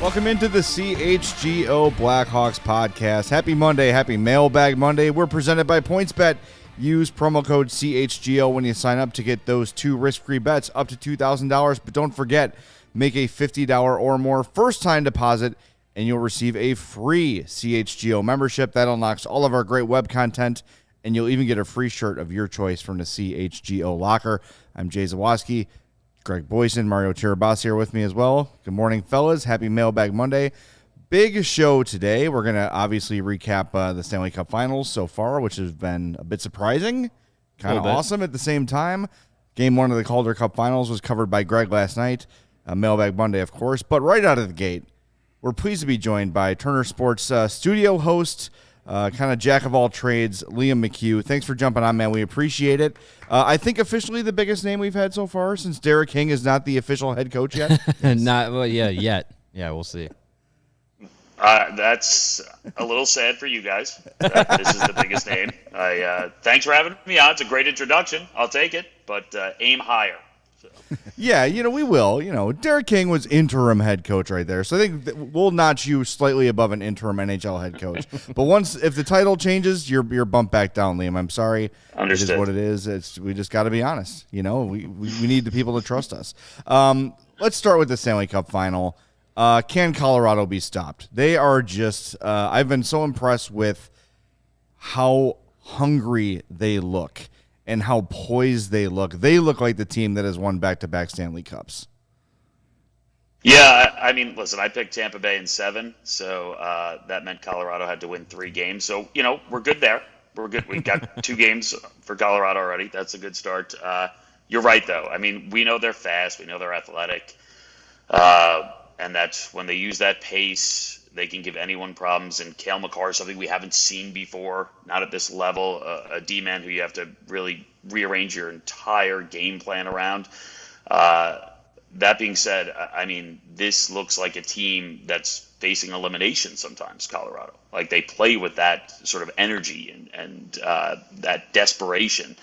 Welcome into the CHGO Blackhawks Podcast. Happy Monday, happy Mailbag Monday. We're presented by PointsBet. Use promo code CHGO when you sign up to get those 2 risk-free bets up to $2,000. But don't forget, make a $50 or more first-time deposit, and you'll receive a free CHGO membership. That unlocks all of our great web content, and you'll even get a free shirt of your choice from the CHGO locker. I'm Jay Zawaski. Greg Boysen, Mario Tirabassi are with me as well. Good morning, fellas. Happy Mailbag Monday. Big show today. We're going to obviously recap the Stanley Cup Finals so far, which has been a bit surprising, kind of awesome at the same time. Game 1 of the Calder Cup Finals was covered by Greg last night. Mailbag Monday, of course. But right out of the gate, we're pleased to be joined by Turner Sports studio host, kind of jack of all trades, Liam McHugh. Thanks for jumping on, man. We appreciate it. I think officially the biggest name we've had so far, since Derek King is not the official head coach yet. Yet. Yeah, we'll see. That's a little sad for you guys. This is the biggest name. Thanks for having me on. It's a great introduction. I'll take it, but aim higher. So. Yeah, we will. Derek King was interim head coach right there. So I think we'll notch you slightly above an interim NHL head coach. But if the title changes, you're bumped back down, Liam. I'm sorry. Understood. It is what it is. We just got to be honest. We need the people to trust us. Let's start with the Stanley Cup Final. Can Colorado be stopped? They are just I've been so impressed with how hungry they look and how poised they look. They look like the team that has won back-to-back Stanley Cups. Yeah, I mean, listen, I picked Tampa Bay in 7, so that meant Colorado had to win 3 games. So, we're good there. We're good. We got 2 games for Colorado already. That's a good start. You're right, though. I mean, we know they're fast. We know they're athletic. And that's when they use that pace, they can give anyone problems. And Cale Makar is something we haven't seen before, not at this level, a D-man who you have to really rearrange your entire game plan around. That being said, I mean, this looks like a team that's facing elimination sometimes, Colorado. Like, they play with that sort of energy and that desperation.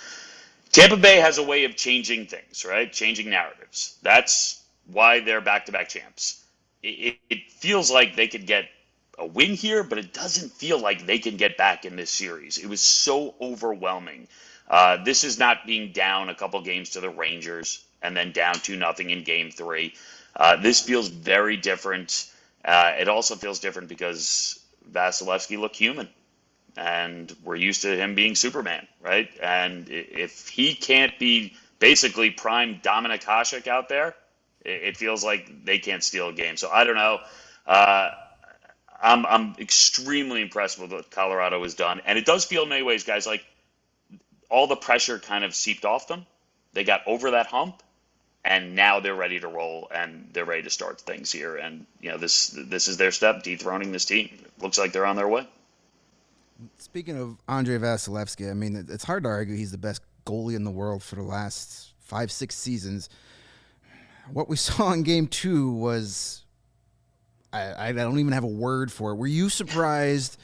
Tampa Bay has a way of changing things, right? Changing narratives. That's why they're back-to-back champs. It feels like they could get a win here, but it doesn't feel like they can get back in this series. It was so overwhelming. This is not being down a couple games to the Rangers and then down 2-0 in Game 3. This feels very different. It also feels different because Vasilevsky looked human, and we're used to him being Superman, right? And if he can't be basically prime Dominik Hasek out there, it feels like they can't steal a game. So I don't know. I'm extremely impressed with what Colorado has done. And it does feel in many ways, guys, like all the pressure kind of seeped off them. They got over that hump, and now they're ready to roll, and they're ready to start things here. And, this is their step, dethroning this team. It looks like they're on their way. Speaking of Andrei Vasilevsky, I mean, it's hard to argue he's the best goalie in the world for the last 5-6 seasons. What we saw in Game 2 was, I don't even have a word for it. Were you surprised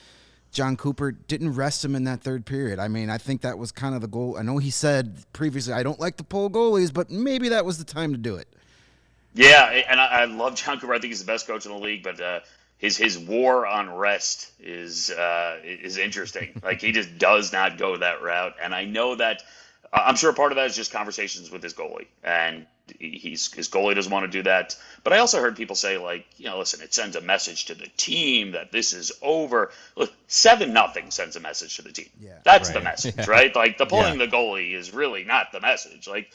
John Cooper didn't rest him in that third period? I mean, I think that was kind of the goal. I know he said previously, I don't like to pull goalies, but maybe that was the time to do it. Yeah, and I love John Cooper. I think he's the best coach in the league, but his war on rest is interesting. Like, he just does not go that route. And I know that I'm sure part of that is just conversations with his goalie, and his goalie doesn't want to do that. But I also heard people say, like, listen, it sends a message to the team that this is over. Look, 7-0 sends a message to the team. Yeah, that's right. The message, right? Like, the pulling the goalie is really not the message. Like,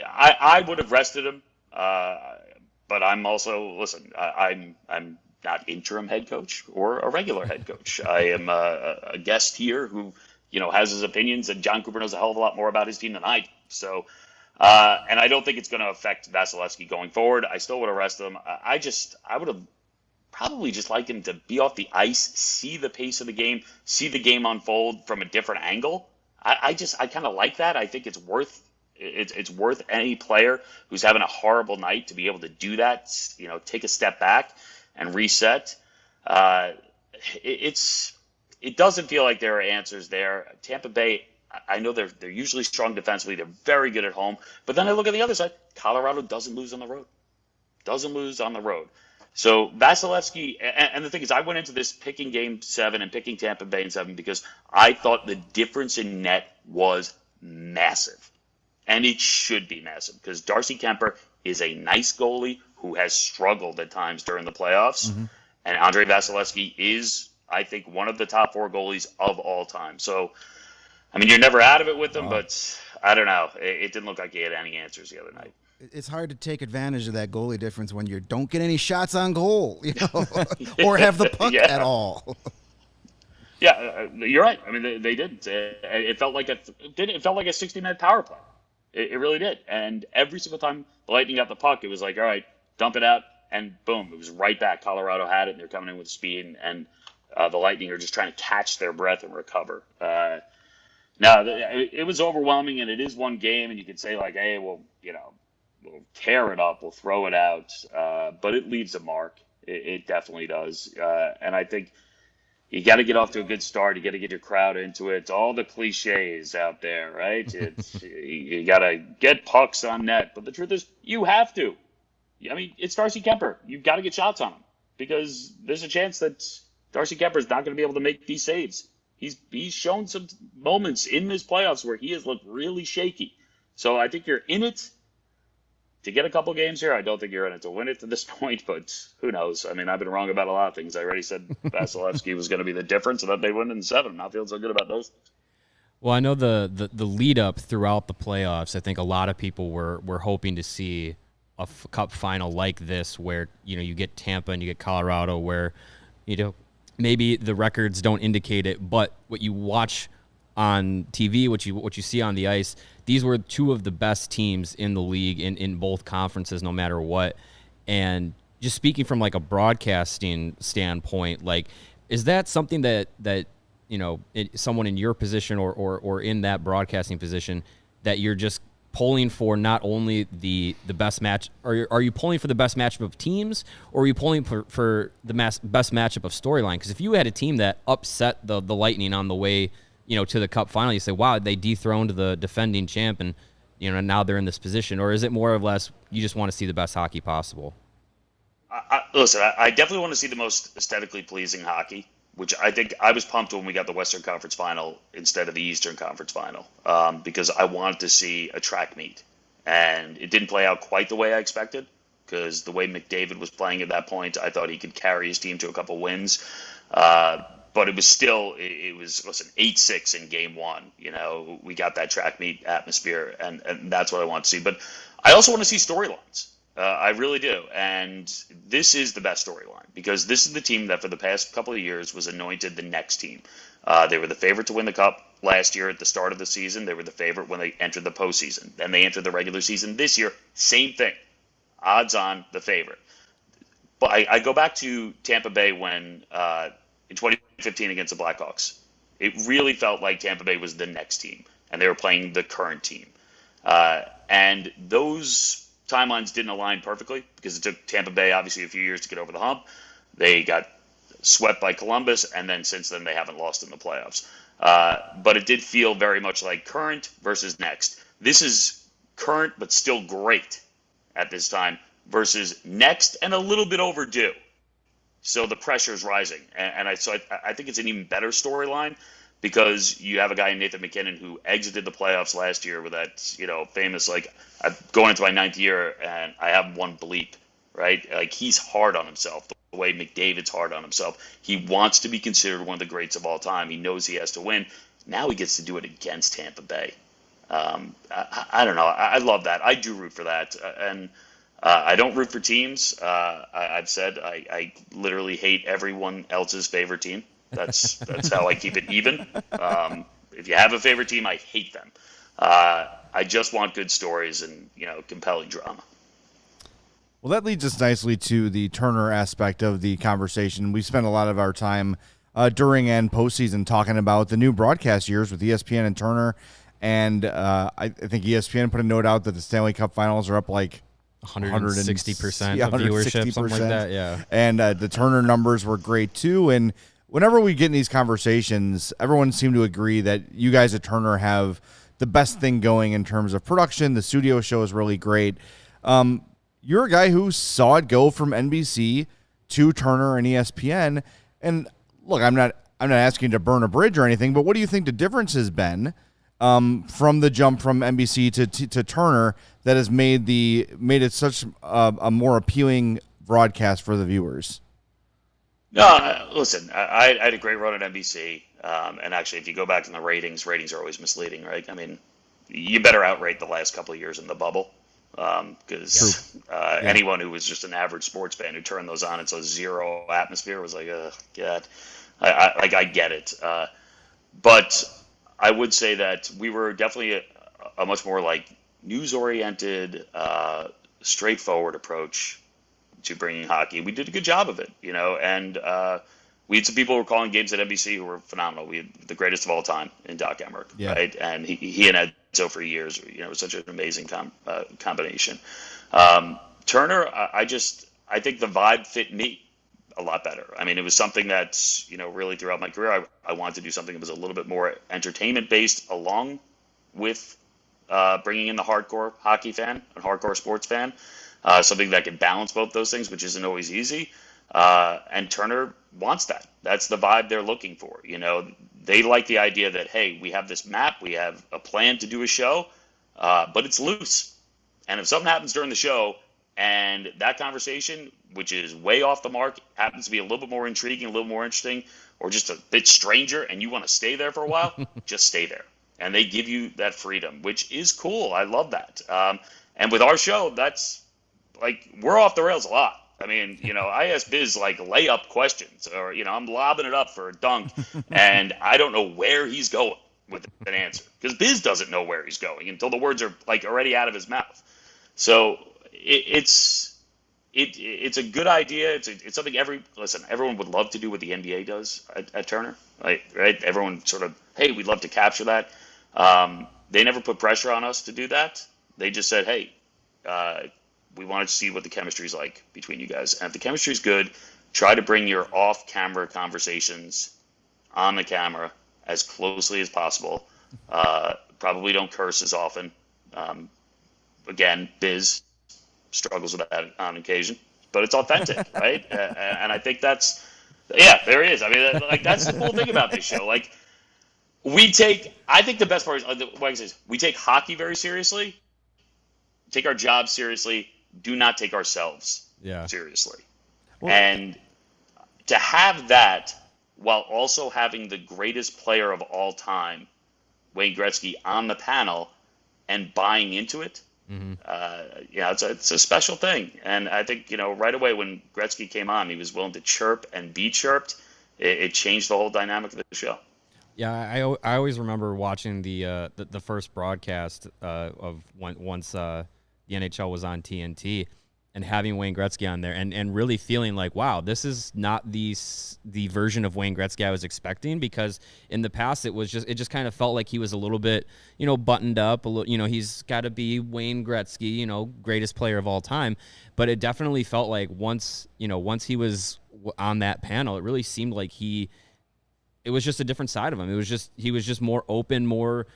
I would have rested him, but I'm also, listen, I'm not interim head coach or a regular head coach. I am a guest here who has his opinions, and John Cooper knows a hell of a lot more about his team than I do. So, and I don't think it's going to affect Vasilevsky going forward. I still would have rested him. I would have probably just liked him to be off the ice, see the pace of the game, see the game unfold from a different angle. I kind of like that. I think it's worth any player who's having a horrible night to be able to do that. Take a step back and reset. It doesn't feel like there are answers there. Tampa Bay, I know they're usually strong defensively. They're very good at home. But then I look at the other side. Colorado doesn't lose on the road. So Vasilevsky, and the thing is, I went into this picking Game 7 and picking Tampa Bay in 7 because I thought the difference in net was massive. And it should be massive because Darcy Kemper is a nice goalie who has struggled at times during the playoffs. Mm-hmm. And Andrei Vasilevsky is, I think, one of the top 4 goalies of all time. So, I mean, you're never out of it with him, but I don't know. It didn't look like he had any answers the other night. It's hard to take advantage of that goalie difference when you don't get any shots on goal, or have the puck at all. Yeah, you're right. I mean, they didn't. It felt like a 60-minute power play. It really did. And every single time the Lightning got the puck, it was like, all right, dump it out, and boom, it was right back. Colorado had it, and they're coming in with speed, and the Lightning are just trying to catch their breath and recover. Now, it was overwhelming, and it is one game, and you could say, like, hey, well, we'll tear it up, we'll throw it out, but it leaves a mark. It definitely does. And I think you got to get off to a good start. You got to get your crowd into it. All the cliches out there, right? You got to get pucks on net. But the truth is, you have to. I mean, it's Darcy Kemper. You've got to get shots on him because there's a chance that Darcy Kemper is not going to be able to make these saves. He's shown some moments in this playoffs where he has looked really shaky. So I think you're in it to get a couple games here. I don't think you're in it to win it to this point, but who knows? I mean, I've been wrong about a lot of things. I already said Vasilevsky was going to be the difference and that they win in 7. I'm not feeling so good about those things. Well, I know the lead up throughout the playoffs, I think a lot of people were hoping to see a cup final like this where, you get Tampa and you get Colorado where, maybe the records don't indicate it, but what you watch on TV, what you see on the ice, these were 2 of the best teams in the league in both conferences, no matter what. And just speaking from like a broadcasting standpoint, like, is that something that someone in your position or in that broadcasting position that you're just pulling for not only the best match, are you pulling for the best matchup of teams, or are you pulling for the best matchup of storyline? Because if you had a team that upset the Lightning on the way to the Cup Final, you say, wow, they dethroned the defending champ, and now they're in this position, or is it more or less you just want to see the best hockey possible? Listen, I definitely want to see the most aesthetically pleasing hockey, which I think I was pumped when we got the Western Conference Final instead of the Eastern Conference Final, because I wanted to see a track meet, and it didn't play out quite the way I expected, because the way McDavid was playing at that point, I thought he could carry his team to a couple wins. But it was still, listen, 8-6 in Game 1. We got that track meet atmosphere, and that's what I want to see. But I also want to see storylines. I really do. And this is the best storyline because this is the team that for the past couple of years was anointed the next team. They were the favorite to win the Cup last year at the start of the season. They were the favorite when they entered the postseason. Then they entered the regular season this year. Same thing. Odds on the favorite. But I go back to Tampa Bay when in 2015 against the Blackhawks. It really felt like Tampa Bay was the next team, and they were playing the current team. And those timelines didn't align perfectly because it took Tampa Bay, obviously, a few years to get over the hump. They got swept by Columbus, and then since then they haven't lost in the playoffs. But it did feel very much like current versus next. This is current but still great at this time versus next and a little bit overdue. So the pressure is rising, and I think it's an even better storyline because you have a guy in Nathan McKinnon who exited the playoffs last year with that famous like I'm going into my 9th year and I haven't won bleep, right? Like he's hard on himself the way McDavid's hard on himself. He wants to be considered one of the greats of all time. He knows he has to win. Now he gets to do it against Tampa Bay. I don't know. I love that. I do root for that, and. I don't root for teams. I've said I literally hate everyone else's favorite team. That's how I keep it even. If you have a favorite team, I hate them. I just want good stories and compelling drama. Well, that leads us nicely to the Turner aspect of the conversation. We spent a lot of our time during and postseason talking about the new broadcast years with ESPN and Turner. And I think ESPN put a note out that the Stanley Cup Finals are up like 160% of viewership, something like that, yeah. And the Turner numbers were great too. And whenever we get in these conversations, everyone seemed to agree that you guys at Turner have the best thing going in terms of production. The studio show is really great. You're a guy who saw it go from NBC to Turner and ESPN. And look, I'm not asking to burn a bridge or anything, but what do you think the difference has been from the jump from NBC to Turner that has made it such a more appealing broadcast for the viewers? No, listen, I had a great run at NBC, and actually, if you go back to the ratings are always misleading, right? I mean, you better outrate the last couple of years in the bubble, because anyone who was just an average sports fan who turned those on and saw zero atmosphere was like, oh, God. I get it. But I would say that we were definitely a much more like news-oriented, straightforward approach to bringing hockey. We did a good job of it, and we had some people who were calling games at NBC who were phenomenal. We had the greatest of all time in Doc Emmerich, right? And he and Edzo for years, it was such an amazing combination. Turner, I think the vibe fit me a lot better. I mean, it was something that, really throughout my career, I wanted to do something that was a little bit more entertainment based, along with bringing in the hardcore hockey fan and hardcore sports fan, something that can balance both those things, which isn't always easy. And Turner wants that. That's the vibe they're looking for. They like the idea that, hey, we have this map, we have a plan to do a show, but it's loose. And if something happens during the show, and that conversation, which is way off the mark, happens to be a little bit more intriguing, a little more interesting, or just a bit stranger, and you want to stay there for a while, just stay there. And they give you that freedom, which is cool. I love that. And with our show, that's like, we're off the rails a lot. I mean, I ask Biz like layup questions, or, I'm lobbing it up for a dunk, and I don't know where he's going with an answer, because Biz doesn't know where he's going until the words are like already out of his mouth. So it's a good idea. It's something everyone would love to do what the NBA does at Turner, right? Everyone sort of, hey, we'd love to capture that. They never put pressure on us to do that. They just said, hey, we wanted to see what the chemistry is like between you guys. And if the chemistry is good, try to bring your off-camera conversations on the camera as closely as possible. Probably don't curse as often. Again, Biz struggles with that on occasion, but it's authentic, right? And I think there it is. I mean, like, that's the cool thing about this show. Like, I think the best part is, we take hockey very seriously, take our job seriously, do not take ourselves seriously. Well, and to have that while also having the greatest player of all time, Wayne Gretzky, on the panel and buying into it, it's a special thing. And I think, right away when Gretzky came on, he was willing to chirp and be chirped. It changed the whole dynamic of the show. Yeah, I always remember watching the first broadcast of once the NHL was on TNT, and having Wayne Gretzky on there, and really feeling like, wow, this is not the version of Wayne Gretzky I was expecting, because in the past it just kind of felt like he was a little bit, buttoned up, a little, he's got to be Wayne Gretzky, greatest player of all time. But it definitely felt like once he was on that panel, it really seemed like it was just a different side of him. He was just more open, more,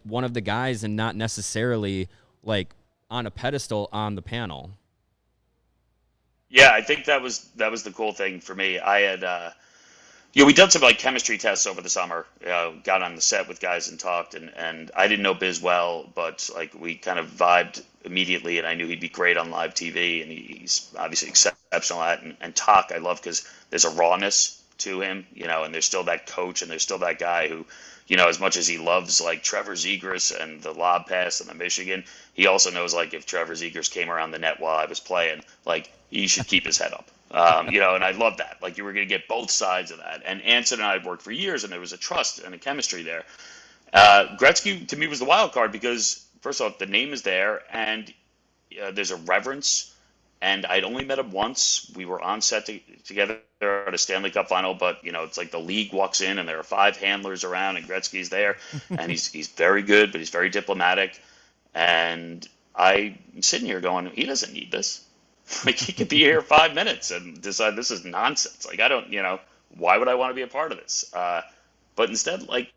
one of the guys, and not necessarily like on a pedestal on the panel. Yeah, I think that was the cool thing for me. I had, we done some like chemistry tests over the summer. Got on the set with guys and talked, and I didn't know Biz well, but like we kind of vibed immediately, and I knew he'd be great on live TV, and he's obviously exceptional at it. And Toc, I love, because there's a rawness to him, and there's still that coach, and there's still that guy who, as much as he loves like Trevor Zegras and the lob pass and the Michigan, he also knows like if Trevor Zegras came around the net while I was playing, like he should keep his head up. And I love that. Like, you were going to get both sides of that. And Anson and I had worked for years, and there was a trust and a chemistry there. Gretzky, to me, was the wild card because, first off, the name is there, and there's a reverence. And I'd only met him once. We were on set together at a Stanley Cup Final, but, it's like the league walks in, and there are 5 handlers around, and Gretzky's there. And he's very good, but he's very diplomatic. And I'm sitting here going, he doesn't need this. Like, he could be here 5 minutes and decide this is nonsense. Like, I don't, why would I want to be a part of this? But instead, like,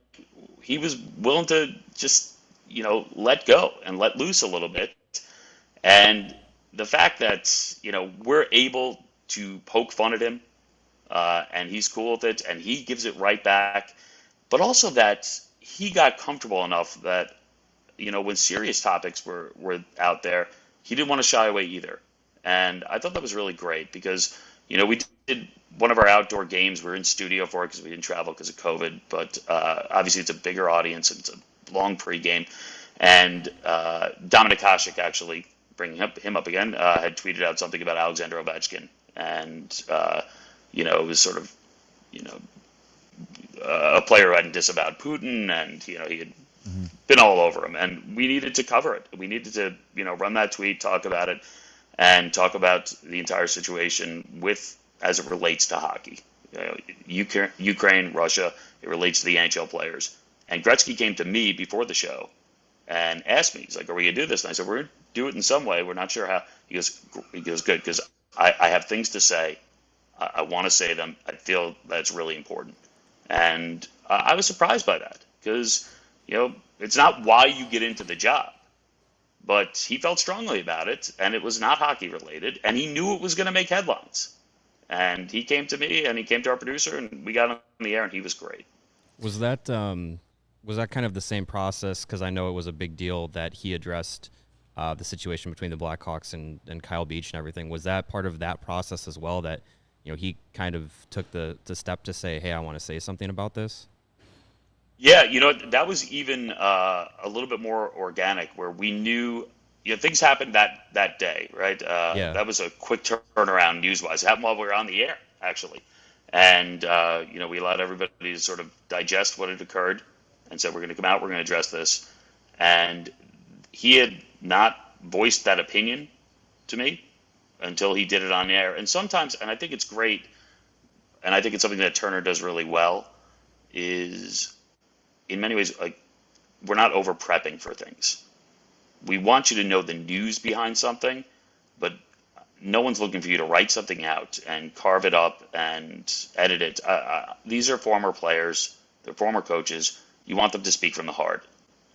he was willing to just, let go and let loose a little bit. And the fact that, we're able to poke fun at him, and he's cool with it, and he gives it right back. But also that he got comfortable enough that, when serious topics were out there, he didn't want to shy away either. And I thought that was really great because, we did one of our outdoor games. We were in studio for it because we didn't travel because of COVID. But obviously it's a bigger audience. And it's a long pregame. And Dominik Hasek, actually, bringing him up again, had tweeted out something about Alexander Ovechkin. And, it was sort of, a player who hadn't disavowed Putin, and, he had been all over him. And we needed to cover it. We needed to, run that tweet, talk about it, and talk about the entire situation as it relates to hockey. Ukraine, Russia, it relates to the NHL players. And Gretzky came to me before the show and asked me, he's like, are we going to do this? And I said, we're going to do it in some way. We're not sure how. He goes, good, because I have things to say. I want to say them. I feel that's really important. And I was surprised by that because, it's not why you get into the job. But he felt strongly about it, and it was not hockey related, and he knew it was going to make headlines. And he came to me, and he came to our producer, and we got on the air, and he was great. Was that kind of the same process? Because I know it was a big deal that he addressed the situation between the Blackhawks and Kyle Beach and everything. Was that part of that process as well, that he kind of took the step to say, hey, I want to say something about this? Yeah, that was even a little bit more organic, where we knew, things happened that day, right? That was a quick turnaround news-wise. It happened while we were on the air, actually. And, we allowed everybody to sort of digest what had occurred and said, we're going to come out, we're going to address this. And he had not voiced that opinion to me until he did it on the air. And sometimes, and I think it's great, and I think it's something that Turner does really well, is in many ways, like, we're not over prepping for things. We want you to know the news behind something, but no one's looking for you to write something out and carve it up and edit it. These are former players. They're former coaches. You want them to speak from the heart.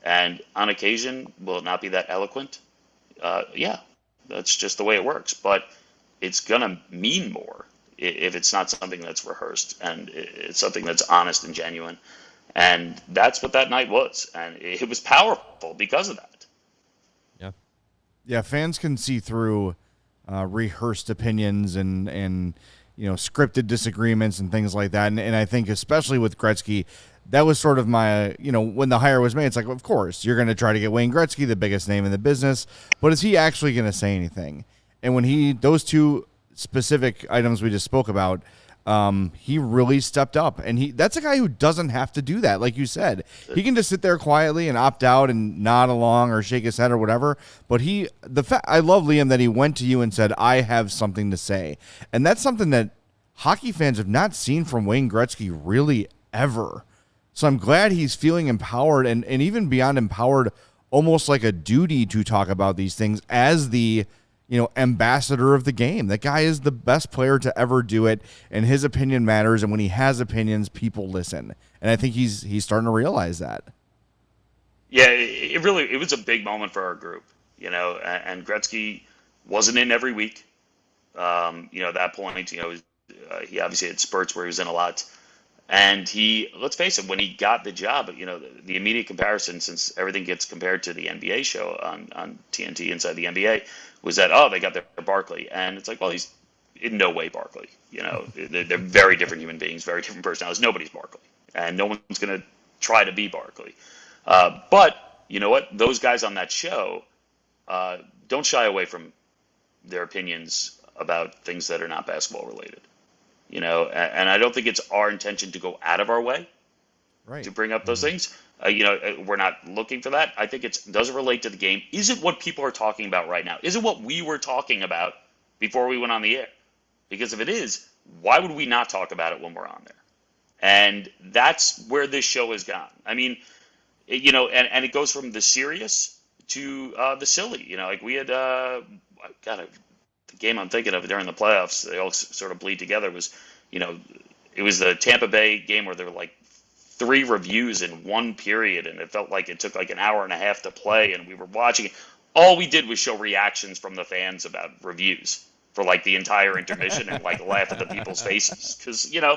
And on occasion, will it not be that eloquent? Yeah, that's just the way it works. But it's going to mean more if it's not something that's rehearsed and it's something that's honest and genuine. And that's what that night was. And it was powerful because of that. Yeah. Yeah, fans can see through rehearsed opinions and scripted disagreements and things like that. And I think especially with Gretzky, that was sort of my, when the hire was made, it's like, of course, you're going to try to get Wayne Gretzky, the biggest name in the business, but is he actually going to say anything? And when those two specific items we just spoke about, he really stepped up, and that's a guy who doesn't have to do that. Like you said, he can just sit there quietly and opt out and nod along or shake his head or whatever. But I love Liam that he went to you and said, I have something to say. And that's something that hockey fans have not seen from Wayne Gretzky really ever. So I'm glad he's feeling empowered and even beyond empowered, almost like a duty to talk about these things as the ambassador of the game. That guy is the best player to ever do it, and his opinion matters. And when he has opinions, people listen. And I think he's starting to realize that. Yeah, it was a big moment for our group, and Gretzky wasn't in every week. At that point, he obviously had spurts where he was in a lot. And let's face it, when he got the job, the immediate comparison, since everything gets compared to the NBA show on TNT Inside the NBA, was that, they got their Barkley. And it's like, well, he's in no way Barkley. They're very different human beings, very different personalities. Nobody's Barkley. And no one's going to try to be Barkley. But you know what? Those guys on that show don't shy away from their opinions about things that are not basketball related. And I don't think it's our intention to go out of our way to bring up those things. We're not looking for that. I think does it relate to the game? Is it what people are talking about right now? Is it what we were talking about before we went on the air? Because if it is, why would we not talk about it when we're on there? And that's where this show has gone. I mean, and it goes from the serious to the silly. Like we had, the game I'm thinking of during the playoffs, they all sort of bleed together, was, it was the Tampa Bay game where there were like 3 reviews in one period, and it felt like it took like an hour and a half to play, and we were watching it. All we did was show reactions from the fans about reviews for like the entire intermission and like laugh at the people's faces because Yeah.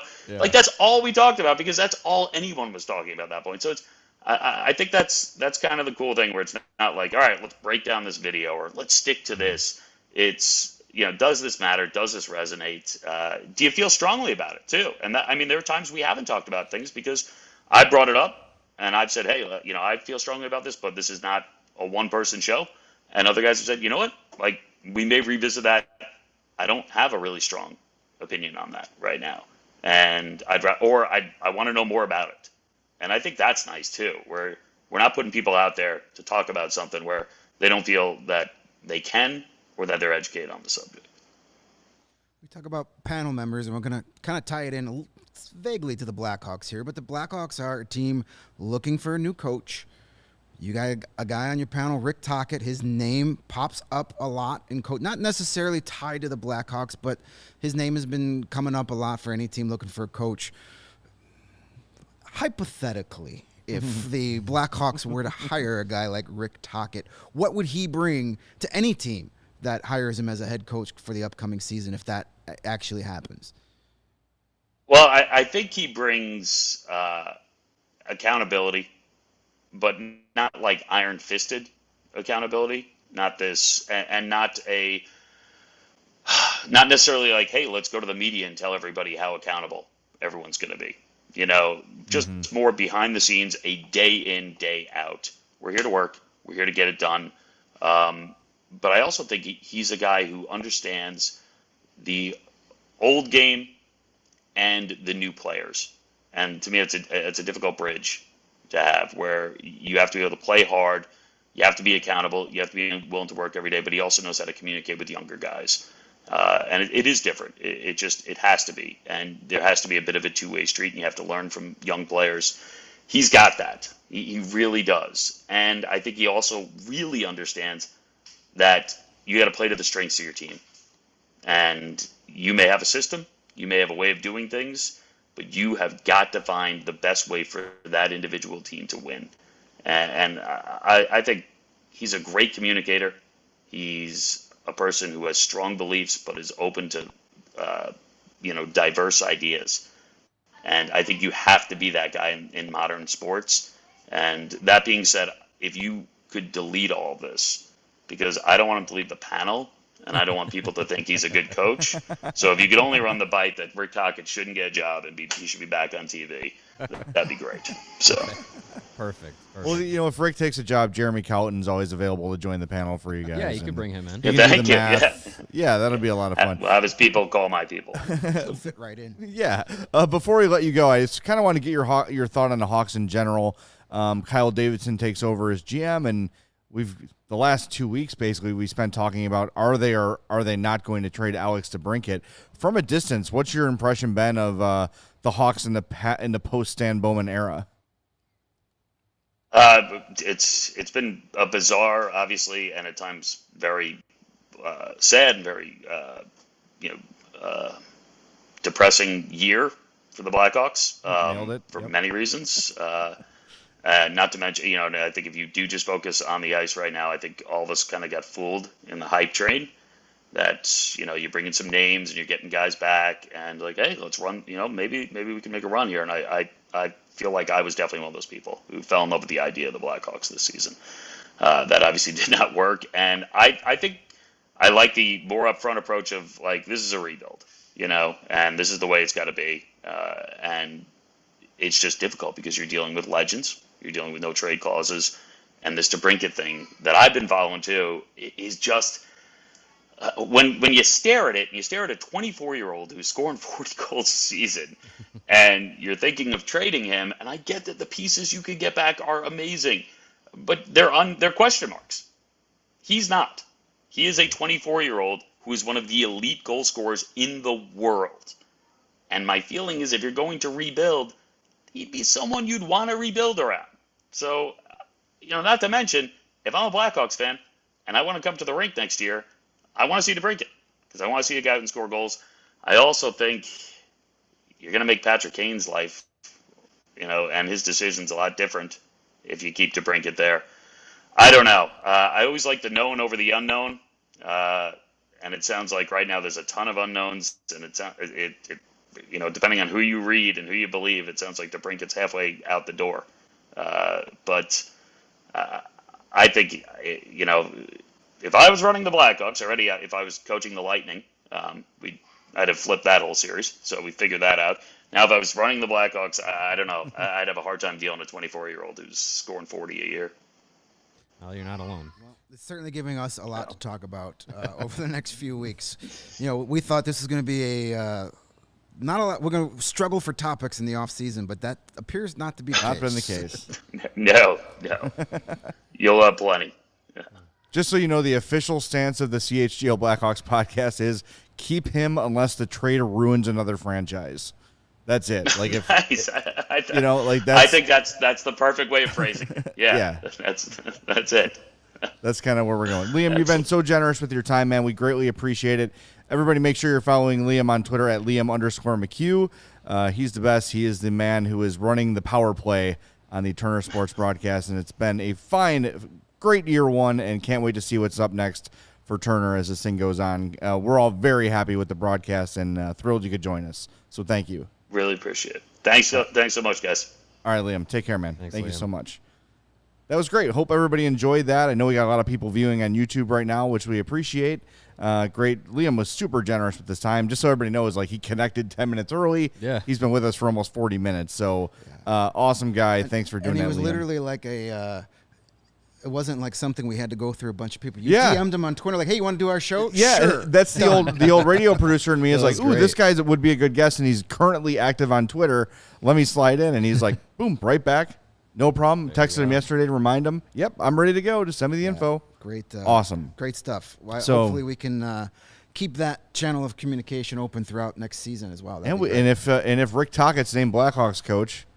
that's all we talked about because that's all anyone was talking about at that point. So it's I think that's kind of the cool thing where it's not like, all right, let's break down this video or let's stick to this. It's does this matter? Does this resonate? Do you feel strongly about it too? And there are times we haven't talked about things because I brought it up and I've said, hey, I feel strongly about this, but this is not a one-person show. And other guys have said, you know what? Like, we may revisit that. I don't have a really strong opinion on that right now. And I want to know more about it. And I think that's nice too, where we're not putting people out there to talk about something where they don't feel that they can or that they're educated on the subject. We talk about panel members, and we're going to kind of tie it in vaguely to the Blackhawks here, but the Blackhawks are a team looking for a new coach. You got a guy on your panel, Rick Tocchet. His name pops up a lot in coach, not necessarily tied to the Blackhawks, but his name has been coming up a lot for any team looking for a coach. Hypothetically, if the Blackhawks were to hire a guy like Rick Tocchet, what would he bring to any team that hires him as a head coach for the upcoming season if that actually happens? Well, I think he brings accountability, but not like iron-fisted accountability. Not this, and not necessarily like, hey, let's go to the media and tell everybody how accountable everyone's going to be. Just more behind the scenes, a day in, day out. We're here to work. We're here to get it done. But I also think he's a guy who understands the old game and the new players. And to me, it's a difficult bridge to have where you have to be able to play hard. You have to be accountable. You have to be willing to work every day. But he also knows how to communicate with younger guys. And it is different. It has to be. And there has to be a bit of a two-way street, and you have to learn from young players. He's got that. He really does. And I think he also really understands that you got to play to the strengths of your team. And you may have a system. You may have a way of doing things. But you have got to find the best way for that individual team to win. And I think he's a great communicator. He's a person who has strong beliefs but is open to diverse ideas. And I think you have to be that guy in modern sports. And that being said, if you could delete all of this, because I don't want him to leave the panel, and I don't want people to think he's a good coach. So if you could only run the bite that Rick Tocchet shouldn't get a job and he should be back on TV, that'd be great. So Perfect. Well, if Rick takes a job, Jeremy Cowton's always available to join the panel for you guys. Yeah, you could bring him in. He can Thank do the you. math. Yeah, that'll be a lot of fun. We'll have his people call my people. He'll fit right in. Yeah. Before we let you go, I just kind of want to get your thought on the Hawks in general. Kyle Davidson takes over as GM, and the last 2 weeks basically we spent talking about are they not going to trade Alex DeBrincat. From a distance, what's your impression, Ben, of the Hawks in the post Stan Bowman era? It's been a bizarre, obviously, and at times very sad and very depressing year for the Blackhawks. Nailed it. For Yep. many reasons. Not to mention, I think if you do just focus on the ice right now, I think all of us kind of got fooled in the hype train that, you're bringing some names and you're getting guys back and like, hey, let's run, maybe we can make a run here. And I feel like I was definitely one of those people who fell in love with the idea of the Blackhawks this season. That obviously did not work. And I think I like the more upfront approach of like, this is a rebuild, and this is the way it's got to be. And it's just difficult because you're dealing with legends. You're dealing with no trade clauses. And this DeBrincat thing that I've been following too is just when you stare at it and you stare at a 24-year-old who's scoring 40 goals a season and you're thinking of trading him. And I get that the pieces you could get back are amazing, but they're question marks. He's not. He is a 24-year-old who is one of the elite goal scorers in the world. And my feeling is if you're going to rebuild, he'd be someone you'd want to rebuild around. So, not to mention, if I'm a Blackhawks fan and I want to come to the rink next year, I want to see DeBrincat because I want to see a guy who can score goals. I also think you're going to make Patrick Kane's life, and his decisions a lot different if you keep DeBrincat there. I don't know. I always like the known over the unknown. and it sounds like right now there's a ton of unknowns, and depending on who you read and who you believe, it sounds like the Brinket's halfway out the door. But I think, if I was running the Blackhawks already, if I was coaching the Lightning, I'd have flipped that whole series. So we figured that out. Now, if I was running the Blackhawks, I don't know. I'd have a hard time dealing with a 24-year-old who's scoring 40 a year. Well, you're not alone. Well, it's certainly giving us a lot to talk about over the next few weeks. We thought this was going to be not a lot. We're going to struggle for topics in the off season, but that appears not to be Not been the case. No. You'll have plenty. Just so you know, the official stance of the CHGO Blackhawks podcast is keep him unless the trade ruins another franchise. That's it. Like if Nice. that's, I think that's the perfect way of phrasing it. Yeah. That's it. That's kind of where we're going. Liam, you've been so generous with your time, man. We greatly appreciate it. Everybody make sure you're following Liam on Twitter at Liam_McHugh. He's the best. He is the man who is running the power play on the Turner Sports broadcast, and it's been a great year one, and can't wait to see what's up next for Turner as this thing goes on. We're all very happy with the broadcast and thrilled you could join us. So thank you. Really appreciate it. Thanks so much, guys. All right, Liam. Take care, man. Thanks, Thank you Liam. so much. That was great. Hope everybody enjoyed that. I know we got a lot of people viewing on YouTube right now, which we appreciate. Great. Liam was super generous with this time. Just so everybody knows, he connected 10 minutes early. Yeah. He's been with us for almost 40 minutes. So awesome guy. Thanks for doing that, And he was Liam. literally like it wasn't like something we had to go through a bunch of people. You Yeah. DM'd him on Twitter like, hey, you want to do our show? Yeah, Sure. that's the old radio producer in me is That like, was ooh, great. this guy would be a good guest, and he's currently active on Twitter. Let me slide in, and he's like, boom, right back. No problem. Texted him yesterday to remind him. Yep, I'm ready to go. Just send me the info. Great. Awesome. Great stuff. So- Hopefully we can keep that channel of communication open throughout next season as well. That'd And, be great. and if Rick Tocchet's named Blackhawks coach,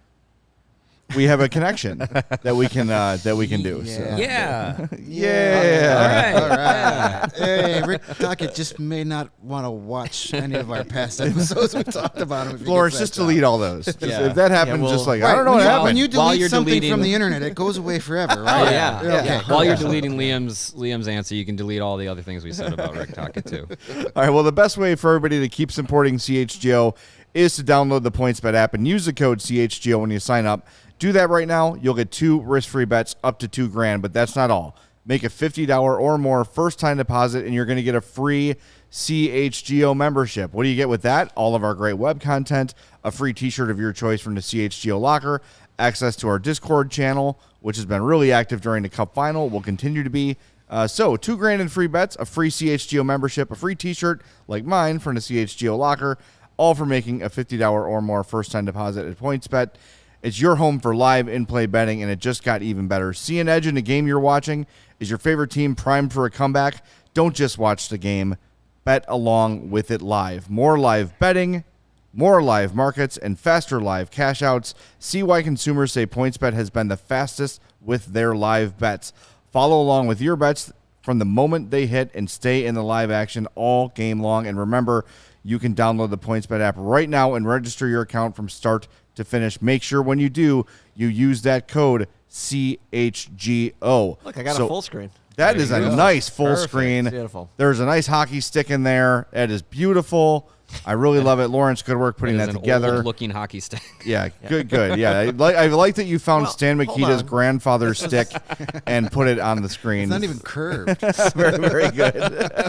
we have a connection that we can do. So. Yeah. Yeah. Yeah. All right. Hey, Rick Tocchet just may not want to watch any of our past episodes we talked about him. If he Florence, gets that just job. delete all those. Just, Yeah. if that happens, Yeah, just well- I don't know what When happened. you While delete you're something deleting- from the internet, it goes away forever, right? Oh, yeah. Okay. While you're deleting Liam's answer, you can delete all the other things we said about Rick Tocchet, too. All right, well, the best way for everybody to keep supporting CHGO is to download the PointsBet app and use the code CHGO when you sign up. Do that right now. You'll get 2 risk-free bets up to $2,000, but that's not all. Make a $50 or more first-time deposit, and you're going to get a free CHGO membership. What do you get with that? All of our great web content, a free T-shirt of your choice from the CHGO locker, access to our Discord channel, which has been really active during the Cup Final, will continue to be. So $2,000 in free bets, a free CHGO membership, a free T-shirt like mine from the CHGO locker, all for making a $50 or more first-time deposit at PointsBet. It's your home for live in-play betting, and it just got even better. See an edge in the game you're watching? Is your favorite team primed for a comeback? Don't just watch the game. Bet along with it live. More live betting, more live markets, and faster live cash outs. See why consumers say PointsBet has been the fastest with their live bets. Follow along with your bets from the moment they hit and stay in the live action all game long. And remember, you can download the PointsBet app right now and register your account from start to finish. Make sure when you do, you use that code CHGO. Look, I got a full screen. That is a nice full Perfect. screen. Beautiful. There's a nice hockey stick in there. That is beautiful. I really love it. Lawrence, good work putting It that is an together. old-looking hocky stick. Yeah, good. Yeah, I like that you found Well, Stan hold Mikita's on. grandfather's stick and put it on the screen. It's not even curved. very, very good.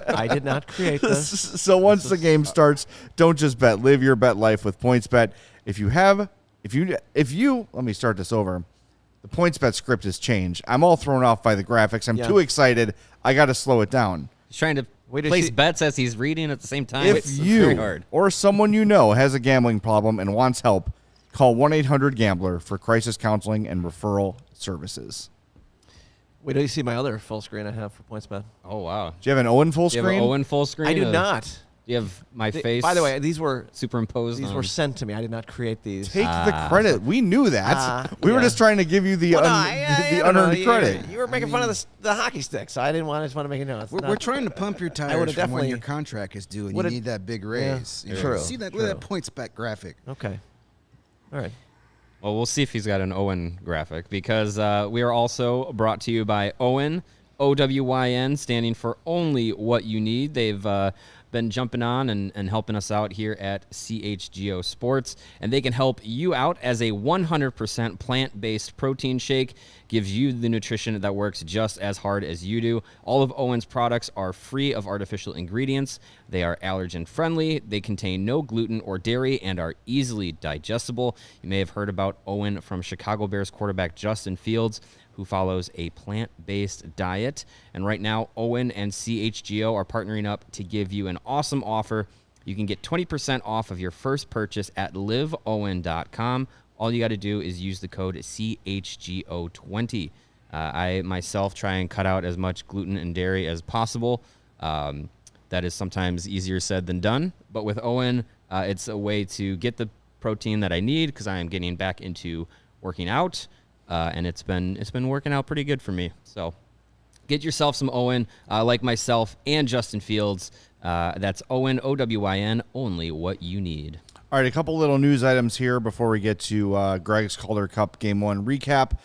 I did not create this. So once the game starts, don't just bet. Live your bet life with PointsBet. If you let me start this over. The PointsBet script has changed. I'm all thrown off by the graphics. I'm Yeah. too excited. I got to slow it down. He's trying to Wait, is place she- bets as he's reading at the same time. If It's very you hard. or someone you know has a gambling problem and wants help, call 1-800-GAMBLER for crisis counseling and referral services. Wait till you see my other full screen I have for PointsBet. Oh, wow. Do you have an Owen full Do you have screen? an Owen full screen? I do of- not. Do you have my face? By the way, these were superimposed. these on- were sent to me. I did not create these. Take the credit. We knew that. we were yeah. just trying to give you the, Well, no, the I don't know. unearned credit. You were making fun of the hockey stick, so I didn't want. I just want to make it known. It's We're not- trying to pump your I tires would've from when definitely- your contract is due, and you would've- need that big raise. Yeah, You know, true, See that? Look at that true. point spec graphic. Okay. All right. Well, we'll see if he's got an Owen graphic because we are also brought to you by Owen. OWYN, standing for Only What You Need. They've been jumping on and helping us out here at CHGO Sports, and they can help you out as a 100% plant-based protein shake. Gives you the nutrition that works just as hard as you do. All of Owen's products are free of artificial ingredients. They are allergen-friendly. They contain no gluten or dairy and are easily digestible. You may have heard about Owen from Chicago Bears quarterback Justin Fields, who follows a plant-based diet. And right now, Owen and CHGO are partnering up to give you an awesome offer. You can get 20% off of your first purchase at liveowen.com. All you got to do is use the code CHGO20. I myself try and cut out as much gluten and dairy as possible. That is sometimes easier said than done. But with Owen, it's a way to get the protein that I need because I am getting back into working out. And it's been working out pretty good for me. So get yourself some Owen, like myself and Justin Fields. That's Owen, OWYN, only what you need. All right, a couple little news items here before we get to Greg's Calder Cup Game 1 recap.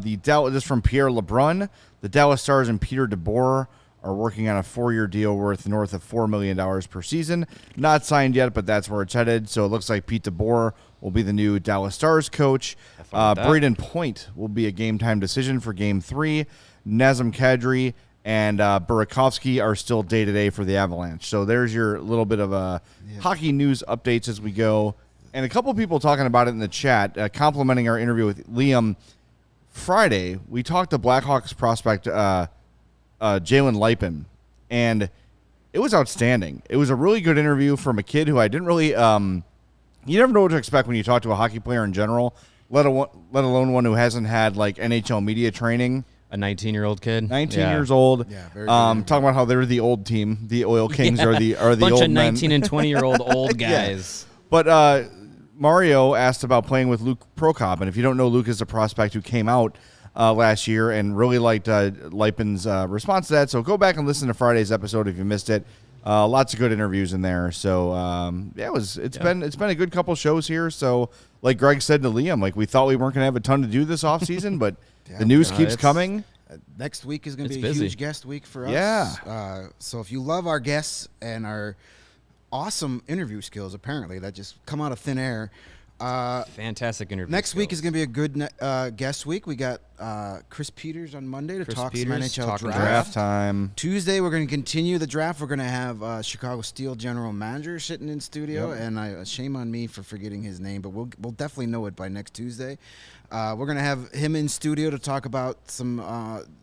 This is from Pierre Lebrun. The Dallas Stars and Peter DeBoer are working on a 4-year deal worth north of $4 million per season. Not signed yet, but that's where it's headed. So it looks like Pete DeBoer will be the new Dallas Stars coach. Braden Point will be a game-time decision for Game 3. Nazem Kadri and Burakovsky are still day-to-day for the Avalanche. So there's your little bit of hockey news updates as we go. And a couple of people talking about it in the chat, complimenting our interview with Liam. Friday, we talked to Blackhawks prospect Jalen Lipin, and it was outstanding. It was a really good interview from a kid who I didn't really you never know what to expect when you talk to a hockey player in general, let alone one who hasn't had like NHL media training. A 19-year-old kid. 19 years old. Yeah, very good. Talking about how they're the old team. The Oil Kings are the bunch old of men. 19 and 20-year-old old guys. Yeah. But Mario asked about playing with Luke Prokop, and if you don't know, Luke is a prospect who came out last year and really liked Lipin's response to that. So go back and listen to Friday's episode if you missed it. Lots of good interviews in there. So it's been a good couple shows here. So like Greg said to Liam, like we thought we weren't going to have a ton to do this offseason, but the news keeps coming. Next week is going to be busy. a huge guest week for us. Yeah. So if you love our guests and our awesome interview skills, apparently, that just come out of thin air. Fantastic interview. Next week is going to be a good guest week. We got Chris Peters on Monday to talk some NHL Draft time. Tuesday, we're going to continue the draft. We're going to have Chicago Steel general manager sitting in studio, and shame on me for forgetting his name, but we'll definitely know it by next Tuesday. We're going to have him in studio to talk about some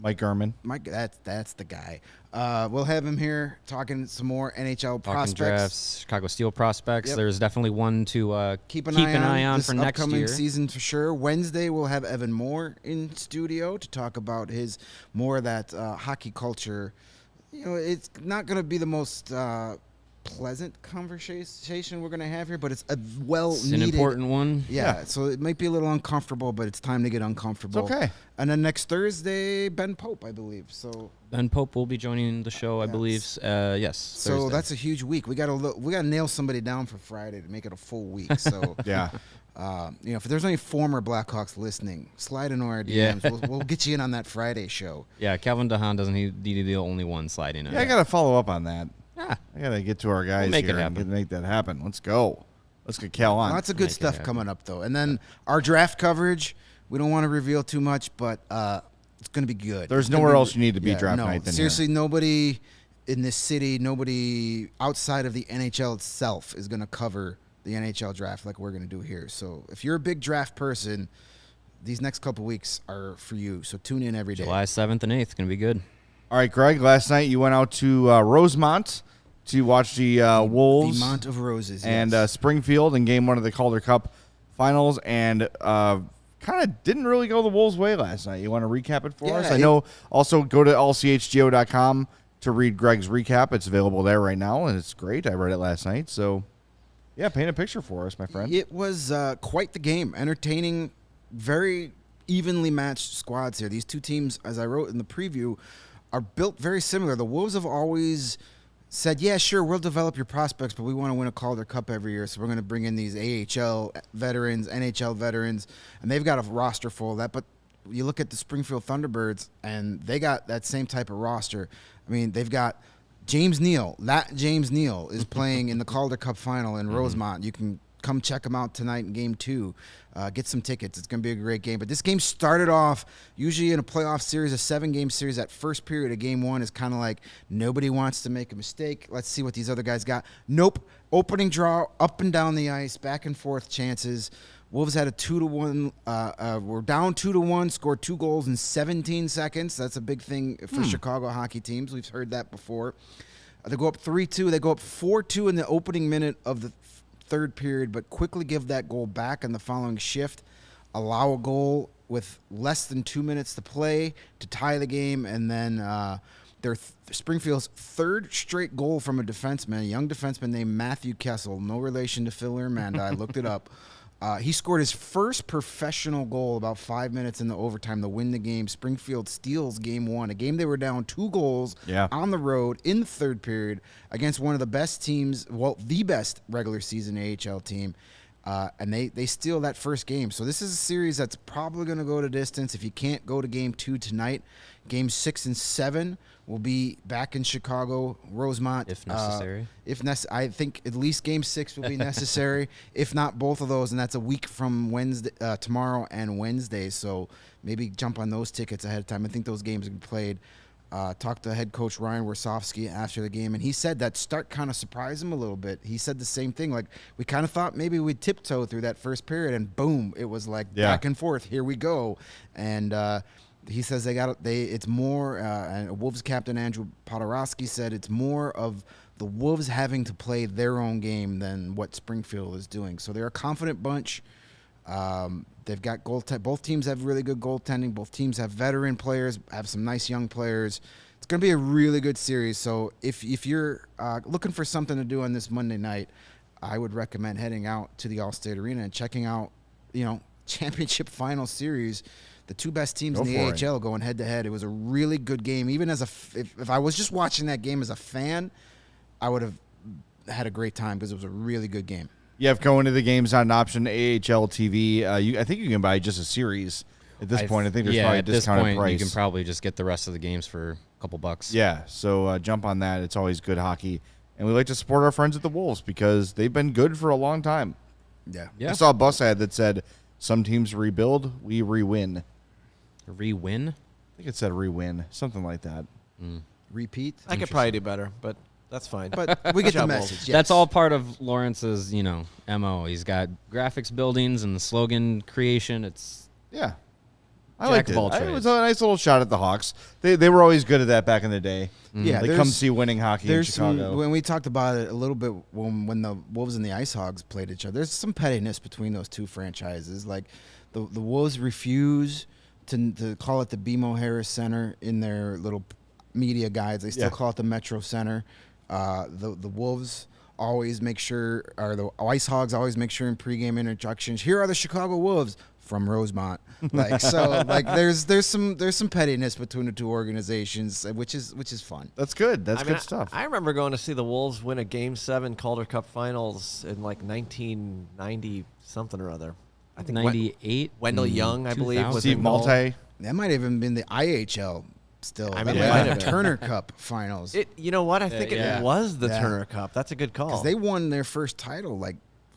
Mike Gurman. Mike, that's the guy. We'll have him here talking some more NHL prospects. Drafts, Chicago Steel prospects. Yep. Definitely definitely one to keep an eye on for this next upcoming year. season for sure. Wednesday we'll have Evan Moore in studio to talk about his more of that hockey culture. You know, it's not going to be the most pleasant conversation we're going to have here, but it's a It's an important one. Yeah, so it might be a little uncomfortable, but it's time to get uncomfortable. It's okay. And then next Thursday, Ben Pope, I believe. So Ben Pope will be joining the show, I believe. Yes. So Thursday. that's a huge week. We got to nail somebody down for Friday to make it a full week. So Yeah. if there's any former Blackhawks listening, slide into our DMs. Yeah. We'll get you in on that Friday show. Yeah, Calvin DeHaan doesn't need to be the only one sliding in. Yeah, I got to follow up on that. Yeah. I got to get to our guys We'll make here it and happen. make that happen. Let's go. Let's get Cal on. Lots of good Make it stuff happen. coming up, though. And then our draft coverage, we don't want to reveal too much, but it's going to be good. There's It's gonna nowhere be- else you need to be draft no, night than seriously, nobody in this city, nobody outside of the NHL itself is going to cover the NHL draft like we're going to do here. So if you're a big draft person, these next couple weeks are for you. So tune in every day. July 7th and 8th. Going to be good. All right, Greg, last night you went out to Rosemont to watch the Wolves The Mont of Roses. and yes. Springfield in Game 1 of the Calder Cup Finals, and kind of didn't really go the Wolves' way last night. You want to recap it for us? I know. Also, go to allchgo.com to read Greg's recap. It's available there right now, and it's great. I read it last night. So, yeah, paint a picture for us, my friend. It was quite the game. Entertaining, very evenly matched squads here. These two teams, as I wrote in the preview, are built very similar. The Wolves have always said, yeah, sure, we'll develop your prospects, but we want to win a Calder Cup every year, so we're going to bring in these AHL veterans, NHL veterans, and they've got a roster full of that. But you look at the Springfield Thunderbirds, and they got that same type of roster. I mean, they've got James Neal. That James Neal is playing in the Calder Cup Final in Rosemont. You can come check him out tonight in Game 2. Get some tickets. It's going to be a great game. But this game started off, usually in a playoff series, a 7-game series, that first period of Game 1 is kind of like nobody wants to make a mistake. Let's see what these other guys got. Nope. Opening draw, up and down the ice, back and forth chances. Wolves had a 2-1. We're down 2-1, scored 2 goals in 17 seconds. That's a big thing for Chicago hockey teams. We've heard that before. They go up 3-2. They go up 4-2 in the opening minute of the third period, but quickly give that goal back in the following shift, allow a goal with less than 2 minutes to play to tie the game, and then Springfield's third straight goal from a defenseman, a young defenseman named Matthew Kessel, no relation to Phil or Amanda. I looked it up. He scored his first professional goal about 5 minutes in the overtime to win the game. Springfield steals Game 1, a game they were down 2 goals on the road in the third period against one of the best teams, well, the best regular season AHL team, and they steal that first game. So this is a series that's probably going to go to distance. If you can't go to Game 2 tonight, Game 6 and 7 will be back in Chicago, Rosemont. If necessary. I think at least Game 6 will be necessary. If not both of those, and that's a week from Wednesday, tomorrow and Wednesday. So maybe jump on those tickets ahead of time. I think those games will be played. Talked to head coach Ryan Warsofsky after the game, and he said that start kind of surprised him a little bit. He said the same thing. Like, we kind of thought maybe we'd tiptoe through that first period, and boom, it was like back and forth. Here we go. And he says it's more, and Wolves captain Andrew Podorowski said it's more of the Wolves having to play their own game than what Springfield is doing. So they're a confident bunch. They've got both teams have really good goaltending. Both teams have veteran players, have some nice young players. It's going to be a really good series. So if you're looking for something to do on this Monday night, I would recommend heading out to the Allstate Arena and checking out, championship final series. The two best teams in the AHL going head-to-head. It was a really good game. Even as if I was just watching that game as a fan, I would have had a great time because it was a really good game. Yeah, if going to the game's not an option, AHL TV, I think you can buy just a series at this point. I think there's probably a discounted price. You can probably just get the rest of the games for a couple bucks. Yeah, so jump on that. It's always good hockey. And we like to support our friends at the Wolves because they've been good for a long time. Yeah. I saw a bus ad that said, some teams rebuild, we re-win. Re-win? I think it said re-win, something like that. Repeat? I could probably do better, but that's fine. But we get the message. Yes. That's all part of Lawrence's, MO. He's got graphics buildings and the slogan creation. It's I liked it. It was a nice little shot at the Hawks. They were always good at that back in the day. Yeah, they come see winning hockey in Chicago. When we talked about it a little bit when the Wolves and the Ice Hogs played each other, there's some pettiness between those two franchises. Like the Wolves refuse to call it the BMO Harris Center in their little media guides. They still call it the Metro Center. The Wolves always make sure, or the Ice Hogs always make sure in pregame introductions, here are the Chicago Wolves from Rosemont. There's some pettiness between the two organizations, which is fun. That's good. That's good stuff. I remember going to see the Wolves win a Game 7 Calder Cup Finals in 1990 something or other. I think 98. Wendell Young, I believe, was Steve involved. Malte. That might have even been the IHL. Still, I mean, that it might might have have been been. Turner Cup Finals. You know what? I think it was the Turner Cup. That's a good call. Because they won their first title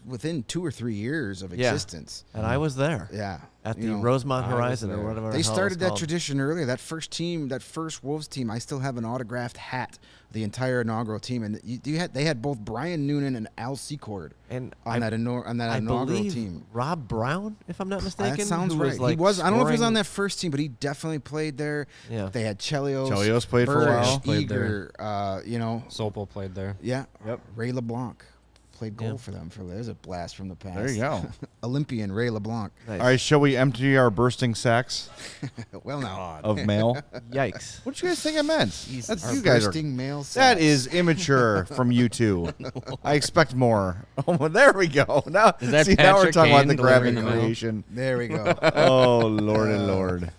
within 2 or 3 years of existence. And I was there. Yeah. At the Rosemont Horizon or there. whatever. They started that tradition earlier. That first Wolves team, I still have an autographed hat, the entire inaugural team. And they had both Brian Noonan and Al Secord on that inaugural team. Rob Brown, if I'm not mistaken. That sounds right. He was I don't know if he was on that first team, but he definitely played there. Yeah. They had Chelios. Chelios played for a while. Played Eager, Sopel played there. Yeah. Yep. Ray LeBlanc played goal for them. There's a blast from the past. There you go. Olympian Ray LeBlanc. Nice. All right, shall we empty our bursting sacks Well, now. of mail? Yikes. What did you guys think I meant? Our You guys are. bursting mail That sacks. is immature from you two. I expect more. Oh, well, there we go. Now, Is that now we're Patrick talking about Kane the graphic delivering the mail? creation. There we go. Oh, Lord and Lord.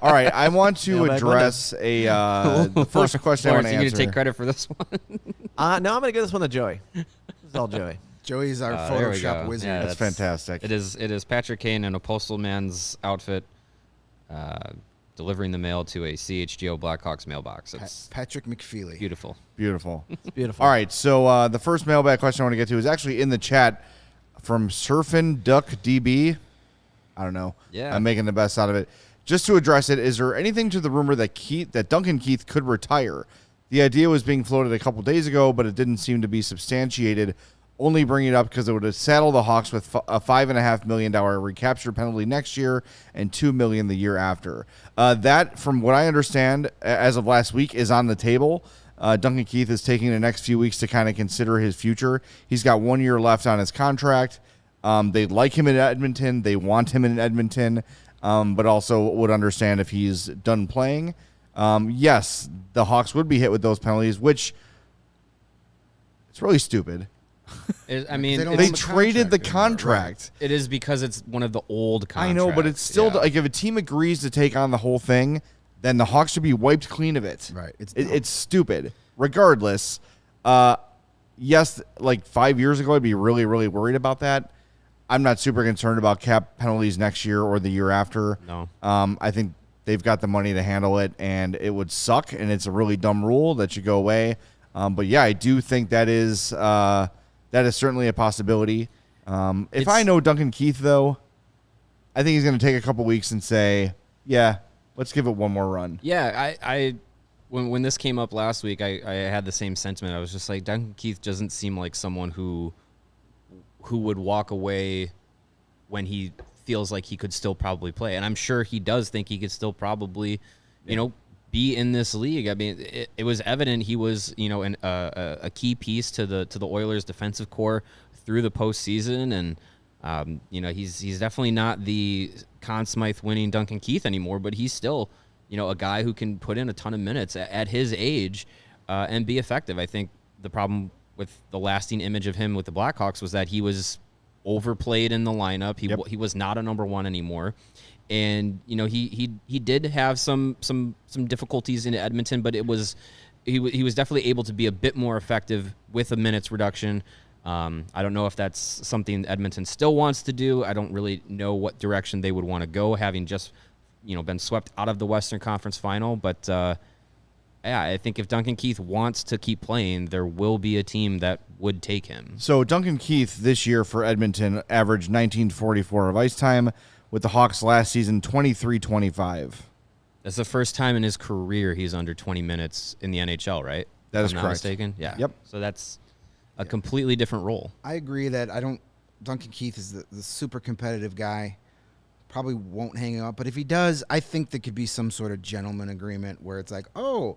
All right, I want to Mailbag address the first question I want Lawrence, to you answer. need to take credit for this one. No, I'm going to give this one to Joey. This is all Joey. Joey's our There we Photoshop go. wizard. Yeah, That's fantastic. It is Patrick Kane in a postal man's outfit delivering the mail to a CHGO Blackhawks mailbox. It's Patrick McFeely. beautiful. Beautiful. It's beautiful. All right, so the first mailbag question I want to get to is actually in the chat from Surfin Duck DB. I don't know. Yeah. I'm making the best out of it. Just to address it, is there anything to the rumor that Duncan Keith could retire? The idea was being floated a couple days ago, but it didn't seem to be substantiated. Only bringing it up because it would have saddled the Hawks with a $5.5 million recapture penalty next year and $2 million the year after. That, from what I understand, as of last week, is on the table. Duncan Keith is taking the next few weeks to kind of consider his future. He's got 1 year left on his contract. They like him in Edmonton. They want him in Edmonton, but also would understand if he's done playing. Yes, the Hawks would be hit with those penalties, which it's really stupid. I mean, They traded the contract. it is because it's one of the old contracts. I know, but it's still yeah. like if a team agrees to take on the whole thing, then the Hawks should be wiped clean of it. Right. It's stupid. Regardless, yes, like 5 years ago, I'd be really, really worried about that. I'm not super concerned about cap penalties next year or the year after. No. I think they've got the money to handle it, and it would suck, and it's a really dumb rule that should go away. But yeah, I do think that is certainly a possibility. If I know Duncan Keith, though, I think he's going to take a couple weeks and say, yeah, let's give it one more run. Yeah, when this came up last week, I had the same sentiment. I was just like, Duncan Keith doesn't seem like someone who would walk away when he feels like he could still probably play. And I'm sure he does think he could still probably, be in this league. I mean, it was evident he was, a key piece to the Oilers' defensive core through the postseason. And, he's definitely not the Conn Smythe winning Duncan Keith anymore, but he's still, a guy who can put in a ton of minutes at his age and be effective. I think the problem with the lasting image of him with the Blackhawks was that he was overplayed in the lineup. He was not a number one anymore. And, he did have some difficulties in Edmonton, but he was definitely able to be a bit more effective with a minutes reduction. I don't know if that's something Edmonton still wants to do. I don't really know what direction they would want to go, having just, been swept out of the Western Conference Final. But, yeah, I think if Duncan Keith wants to keep playing, there will be a team that would take him. So Duncan Keith this year for Edmonton averaged 19:44 of ice time, with the Hawks last season 23:25. That's the first time in his career he's under 20 minutes in the NHL, right? That is If I'm not correct. mistaken. Yeah. Yep. So that's a completely different role. I agree that Duncan Keith is the super competitive guy. Probably won't hang up, but if he does, I think there could be some sort of gentleman agreement where it's like, oh,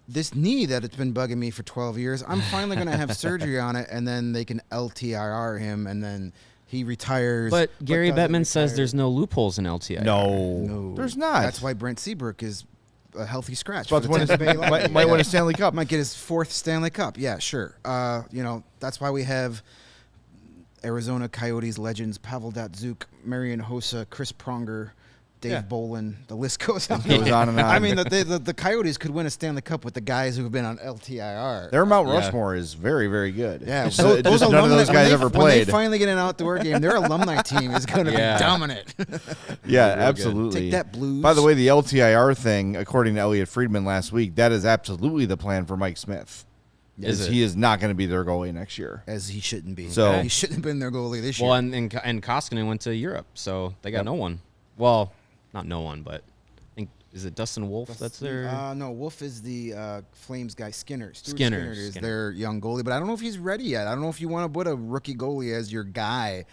this knee that it's been bugging me for 12 years, I'm finally going to have surgery on it, and then they can LTIR him, and then he retires. But Gary doesn't Bettman says retire. there's no loopholes in LTI. No, there's not. That's why Brent Seabrook is a healthy scratch. About for to win the Tampa Bay Lightning. might win a Stanley Cup. Might get his 4th Stanley Cup. Yeah, sure. That's why we have Arizona Coyotes legends Pavel Datsyuk, Marian Hossa, Chris Pronger, Dave Bolin. The list goes on. Goes on and on. I mean, the Coyotes could win a Stanley Cup with the guys who have been on LTIR. Their Mount Rushmore is very, very good. Yeah, It's so just none of those guys ever When played. they finally get an outdoor game, their alumni team is going to be dominant. Yeah, absolutely. Take that, Blues. By the way, the LTIR thing, according to Elliot Friedman last week, that is absolutely the plan for Mike Smith. Is it? He is not going to be their goalie next year. As he shouldn't be. So- he shouldn't have been their goalie this year. Well, and Koskinen went to Europe, so they got no one. Well, not no one, but I think, is it Dustin Wolf that's their... No, Wolf is the Flames guy. Stuart Skinner is their young goalie, but I don't know if he's ready yet. I don't know if you want to put a rookie goalie as your guy.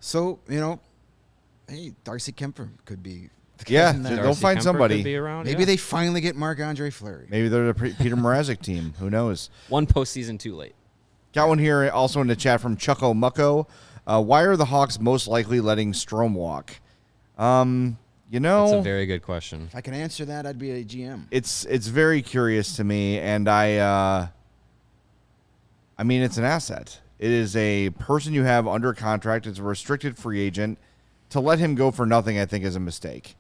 So, hey, Darcy Kemper could be the guy Yeah, in there. they'll Darcy find Kemper somebody. could be around, Maybe they finally get Marc-Andre Fleury. Maybe they're the Peter Mrazek team. Who knows? One postseason too late. Got one here also in the chat from Chucko Mucko. Why are the Hawks most likely letting Strome walk? That's a very good question. If I can answer that, I'd be a GM. It's very curious to me, and I mean, it's an asset. It is a person you have under contract. It's a restricted free agent. To let him go for nothing, I think, is a mistake.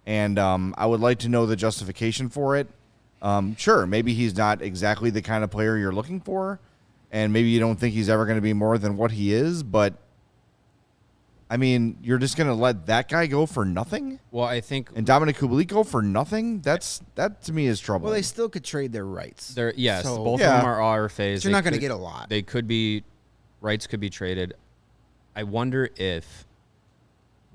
And I would like to know the justification for it. Sure, maybe he's not exactly the kind of player you're looking for, and maybe you don't think he's ever going to be more than what he is, but I mean, you're just going to let that guy go for nothing? Well, I think And Dominic Kubalik go for nothing? That to me is trouble. Well, they still could trade their rights. they're yes, So- both Yeah. of them are RFAs. But you're not going to get a lot. They could be rights could be traded. I wonder if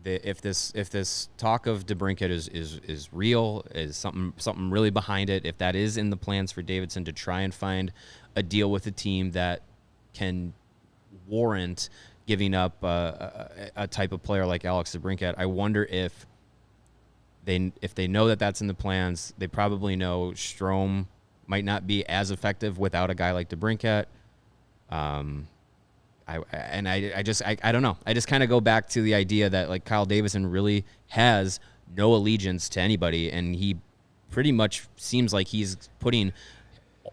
this talk of DeBrincat is real, is something really behind it. If that is in the plans for Davidson to try and find a deal with a team that can warrant giving up a type of player like Alex DeBrincat, I wonder if they know that that's in the plans. They probably know Strome might not be as effective without a guy like DeBrincat. I don't know. I just kind of go back to the idea that like Kyle Davison really has no allegiance to anybody, and he pretty much seems like he's putting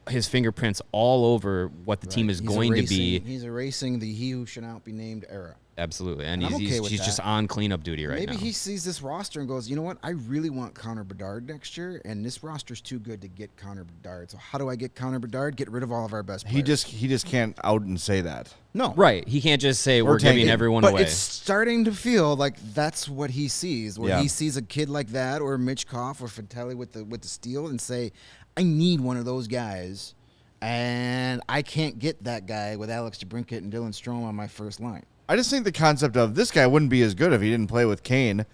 his fingerprints all over what the team is going to be. He's erasing the "he who should not be named" era. Absolutely, and I'm okay he's with just that. on cleanup duty right now. Maybe he sees this roster and goes, you know what? I really want Connor Bedard next year, and this roster's too good to get Connor Bedard. So how do I get Connor Bedard? Get rid of all of our best players. he just can't out and say that. No. Right, he can't just say we're tanking. giving everyone But away. it's starting to feel like that's what he sees, where Yeah. he sees a kid like that, or Mitch Koff, or Fantelli with the steal, and say, I need one of those guys, and I can't get that guy with Alex DeBrincat and Dylan Strome on my first line. I just think the concept of this guy wouldn't be as good if he didn't play with Kane.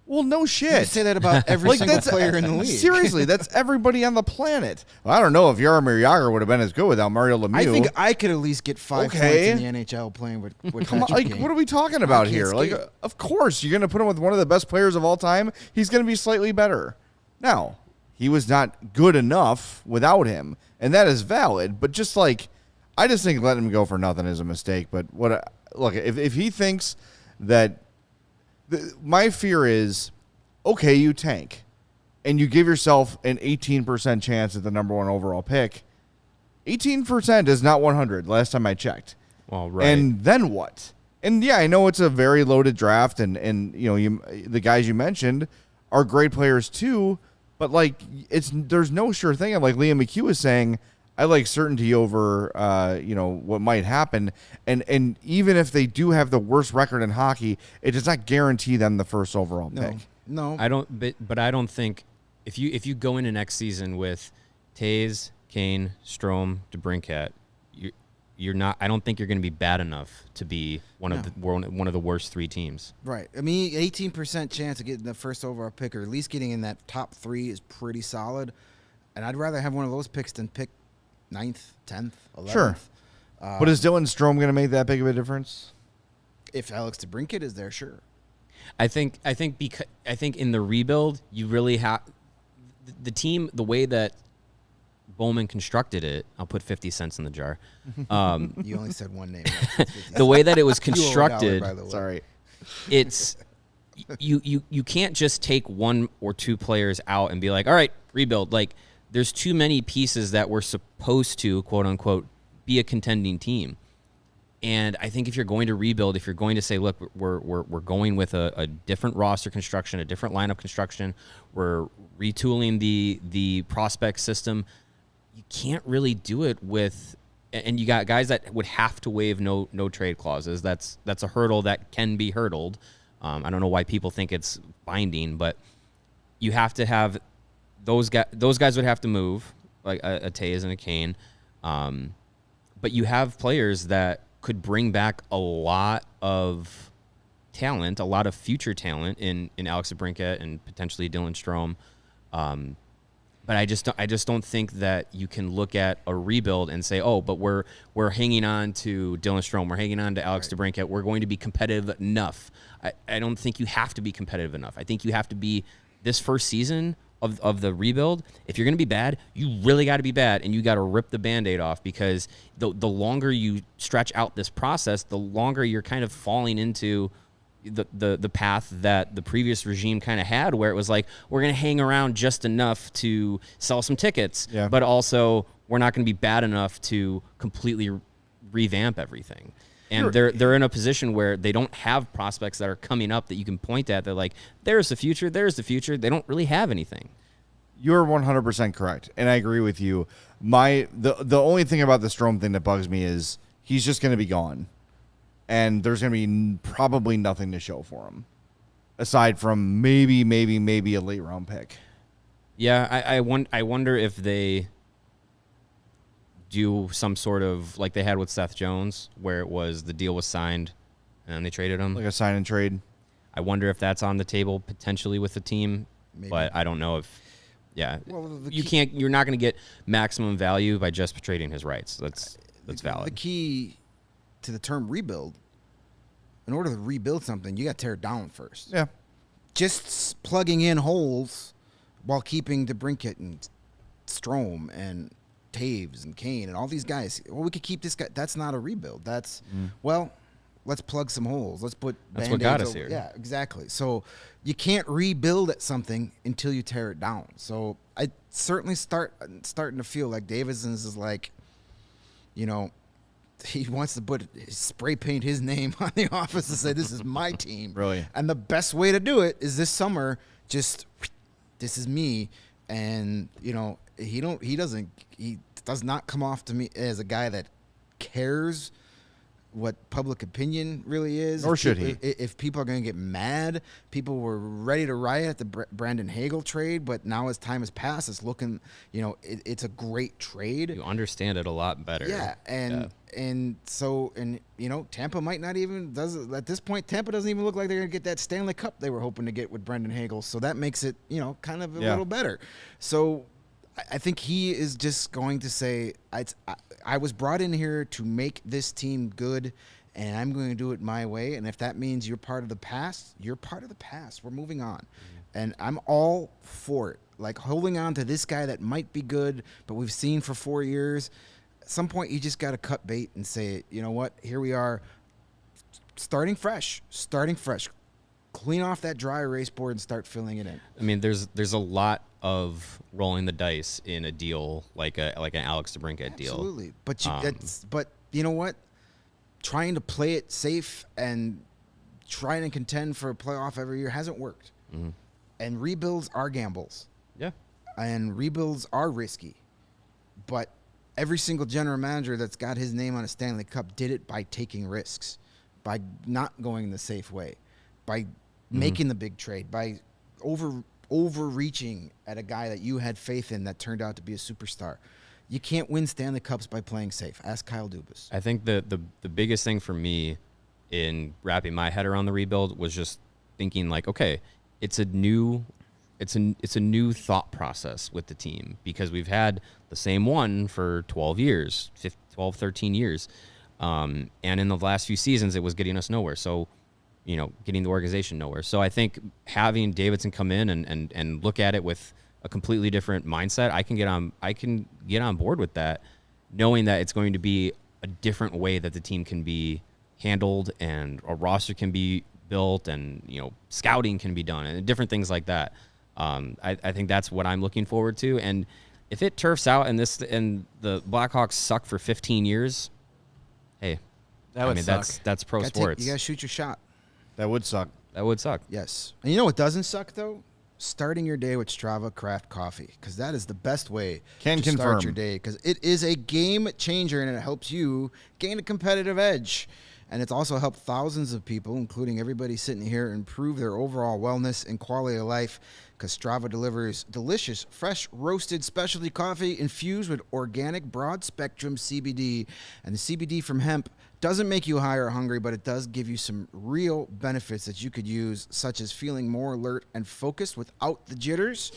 Well, no You shit. say that about every single player in the league. Seriously, that's everybody on the planet. Well, I don't know if Jaromir Jagr would have been as good without Mario Lemieux. I think I could at least get 5 Okay. points in the NHL playing with Come on, Patrick like, Kane. what are we talking about can't here? Like, skate. of course, you're going to put him with one of the best players of all time. He's going to be slightly better. Now, he was not good enough without him, and that is valid. But just like, I just think letting him go for nothing is a mistake. But look, if he thinks that, my fear is, okay, you tank, and you give yourself an 18% chance at the number 1 overall pick. 18% is not 100. Last time I checked. well, right. And then what? And yeah, I know it's a very loaded draft, and you know, the guys you mentioned are great players too. But like, there's no sure thing. And like Liam McHugh is saying, I like certainty over what might happen. And even if they do have the worst record in hockey, it does not guarantee them the first overall pick. No. I don't, but I don't think if you go into next season with Taves, Kane, Strome, DeBrincat, you're not. I don't think you're going to be bad enough to be one of the worst 3 teams. Right. I mean, 18% chance of getting the first overall pick, or at least getting in that top 3, is pretty solid. And I'd rather have one of those picks than pick 9th, 10th, 11th. Sure. But is Dylan Strome going to make that big of a difference? If Alex DeBrincat is there, sure. I think in the rebuild you really have the team, the way that Bowman constructed it. I'll put 50 cents in the jar. You only said one name. Right? The way that it was You owe a constructed, dollar, by the way. Sorry. it's you can't just take 1 or 2 players out and be like, all right, rebuild. Like, there's too many pieces that we're supposed to, quote unquote, be a contending team. And I think if you're going to rebuild, if you're going to say, look, we're going with a different roster construction, a different lineup construction, we're retooling the prospect system, you can't really do it with, and you got guys that would have to waive no trade clauses. That's a hurdle that can be hurdled. I don't know why people think it's binding, but you have to have those guys. Those guys would have to move, like a Taves and a Kane. But you have players that could bring back a lot of talent, a lot of future talent in Alex DeBrincat and potentially Dylan Strome. But I just don't think that you can look at a rebuild and say, oh, but we're hanging on to Dylan Strome, we're hanging on to Alex DeBrincat, we're going to be competitive enough. I don't think you have to be competitive enough. I think you have to be, this first season of the rebuild, if you're going to be bad, you really got to be bad, and you got to rip the Band-Aid off, because the longer you stretch out this process, the longer you're kind of falling into the path that the previous regime kind of had, where it was like, we're going to hang around just enough to sell some tickets, but also we're not going to be bad enough to completely revamp everything. And they're in a position where they don't have prospects that are coming up that you can point at. They're like, there's the future. They don't really have anything. You're 100% correct, and I agree with you. The only thing about the Strome thing that bugs me is he's just going to be gone. and there's going to be probably nothing to show for him, aside from maybe a late round pick. Yeah, I wonder if they do some sort of like they had with Seth Jones, where it was the deal was signed and they traded him. Like a sign and trade. I wonder if that's on the table potentially with the team, Maybe. but I don't know if. Yeah, Well, you're not going to get maximum value by just trading his rights. That's valid. The key to the term rebuild, in order to rebuild something, you got to tear it down first. Yeah. Just plugging in holes while keeping DeBrincat and Strome and Taves and Kane and all these guys. Well, we could keep this guy. That's not a rebuild. That's, well, let's plug some holes. Let's put That's what Band-Aids got us over. here. Yeah, exactly. So you can't rebuild at something until you tear it down. So I certainly starting to feel like Davidson's is like, you know, he wants to spray paint his name on the office and say, this is my team. Really? And the best way to do it is this summer, just, this is me. And, you know, he does not come off to me as a guy that cares what public opinion really is. Nor should he. If people are going to get mad, people were ready to riot at the Brandon Hagel trade, but now as time has passed, it's looking, you know, it's a great trade. You understand it a lot better. Yeah, and so you know, Tampa might not even at this point. Tampa doesn't even look like they're going to get that Stanley Cup they were hoping to get with Brendan Hagel. So that makes it, you know, kind of a little better. So I think he is just going to say, I was brought in here to make this team good, and I'm going to do it my way. And if that means you're part of the past, you're part of the past. We're moving on. And I'm all for it. Like holding on to this guy that might be good, but we've seen for 4 years. At some point, you just got to cut bait and say, you know what, here we are, starting fresh. Clean off that dry erase board and start filling it in. I mean, there's a lot of rolling the dice in a deal like an Alex DeBrincat deal. Absolutely, but you know what? Trying to play it safe and trying to contend for a playoff every year hasn't worked. Mm-hmm. And rebuilds are gambles. Yeah. And rebuilds are risky. But every single general manager that's got his name on a Stanley Cup did it by taking risks, by not going the safe way, by making the big trade, by overreaching at a guy that you had faith in that turned out to be a superstar. You can't win Stanley Cups by playing safe. Ask Kyle Dubas. I think the biggest thing for me in wrapping my head around the rebuild was just thinking like, okay, it's a new thought process with the team because we've had the same one for 12 years, 13 years. And in the last few seasons, it was getting us nowhere. So, you know, getting the organization nowhere. So I think having Davidson come in and look at it with a completely different mindset, I can get on board with that, knowing that it's going to be a different way that the team can be handled and a roster can be built and, you know, scouting can be done and different things like that. I think that's what I'm looking forward to. And if it turfs out and the Blackhawks suck for 15 years, hey, that's pro sports. You got to shoot your shot. That would suck. That would suck. Yes. And you know what doesn't suck, though? Starting your day with Strava Craft Coffee, because that is the best way to start your day, because it is a game changer, and it helps you gain a competitive edge. And it's also helped thousands of people, including everybody sitting here, improve their overall wellness and quality of life, because Strava delivers delicious, fresh, roasted specialty coffee infused with organic broad-spectrum CBD. And the CBD from hemp doesn't make you high or hungry, but it does give you some real benefits that you could use, such as feeling more alert and focused without the jitters.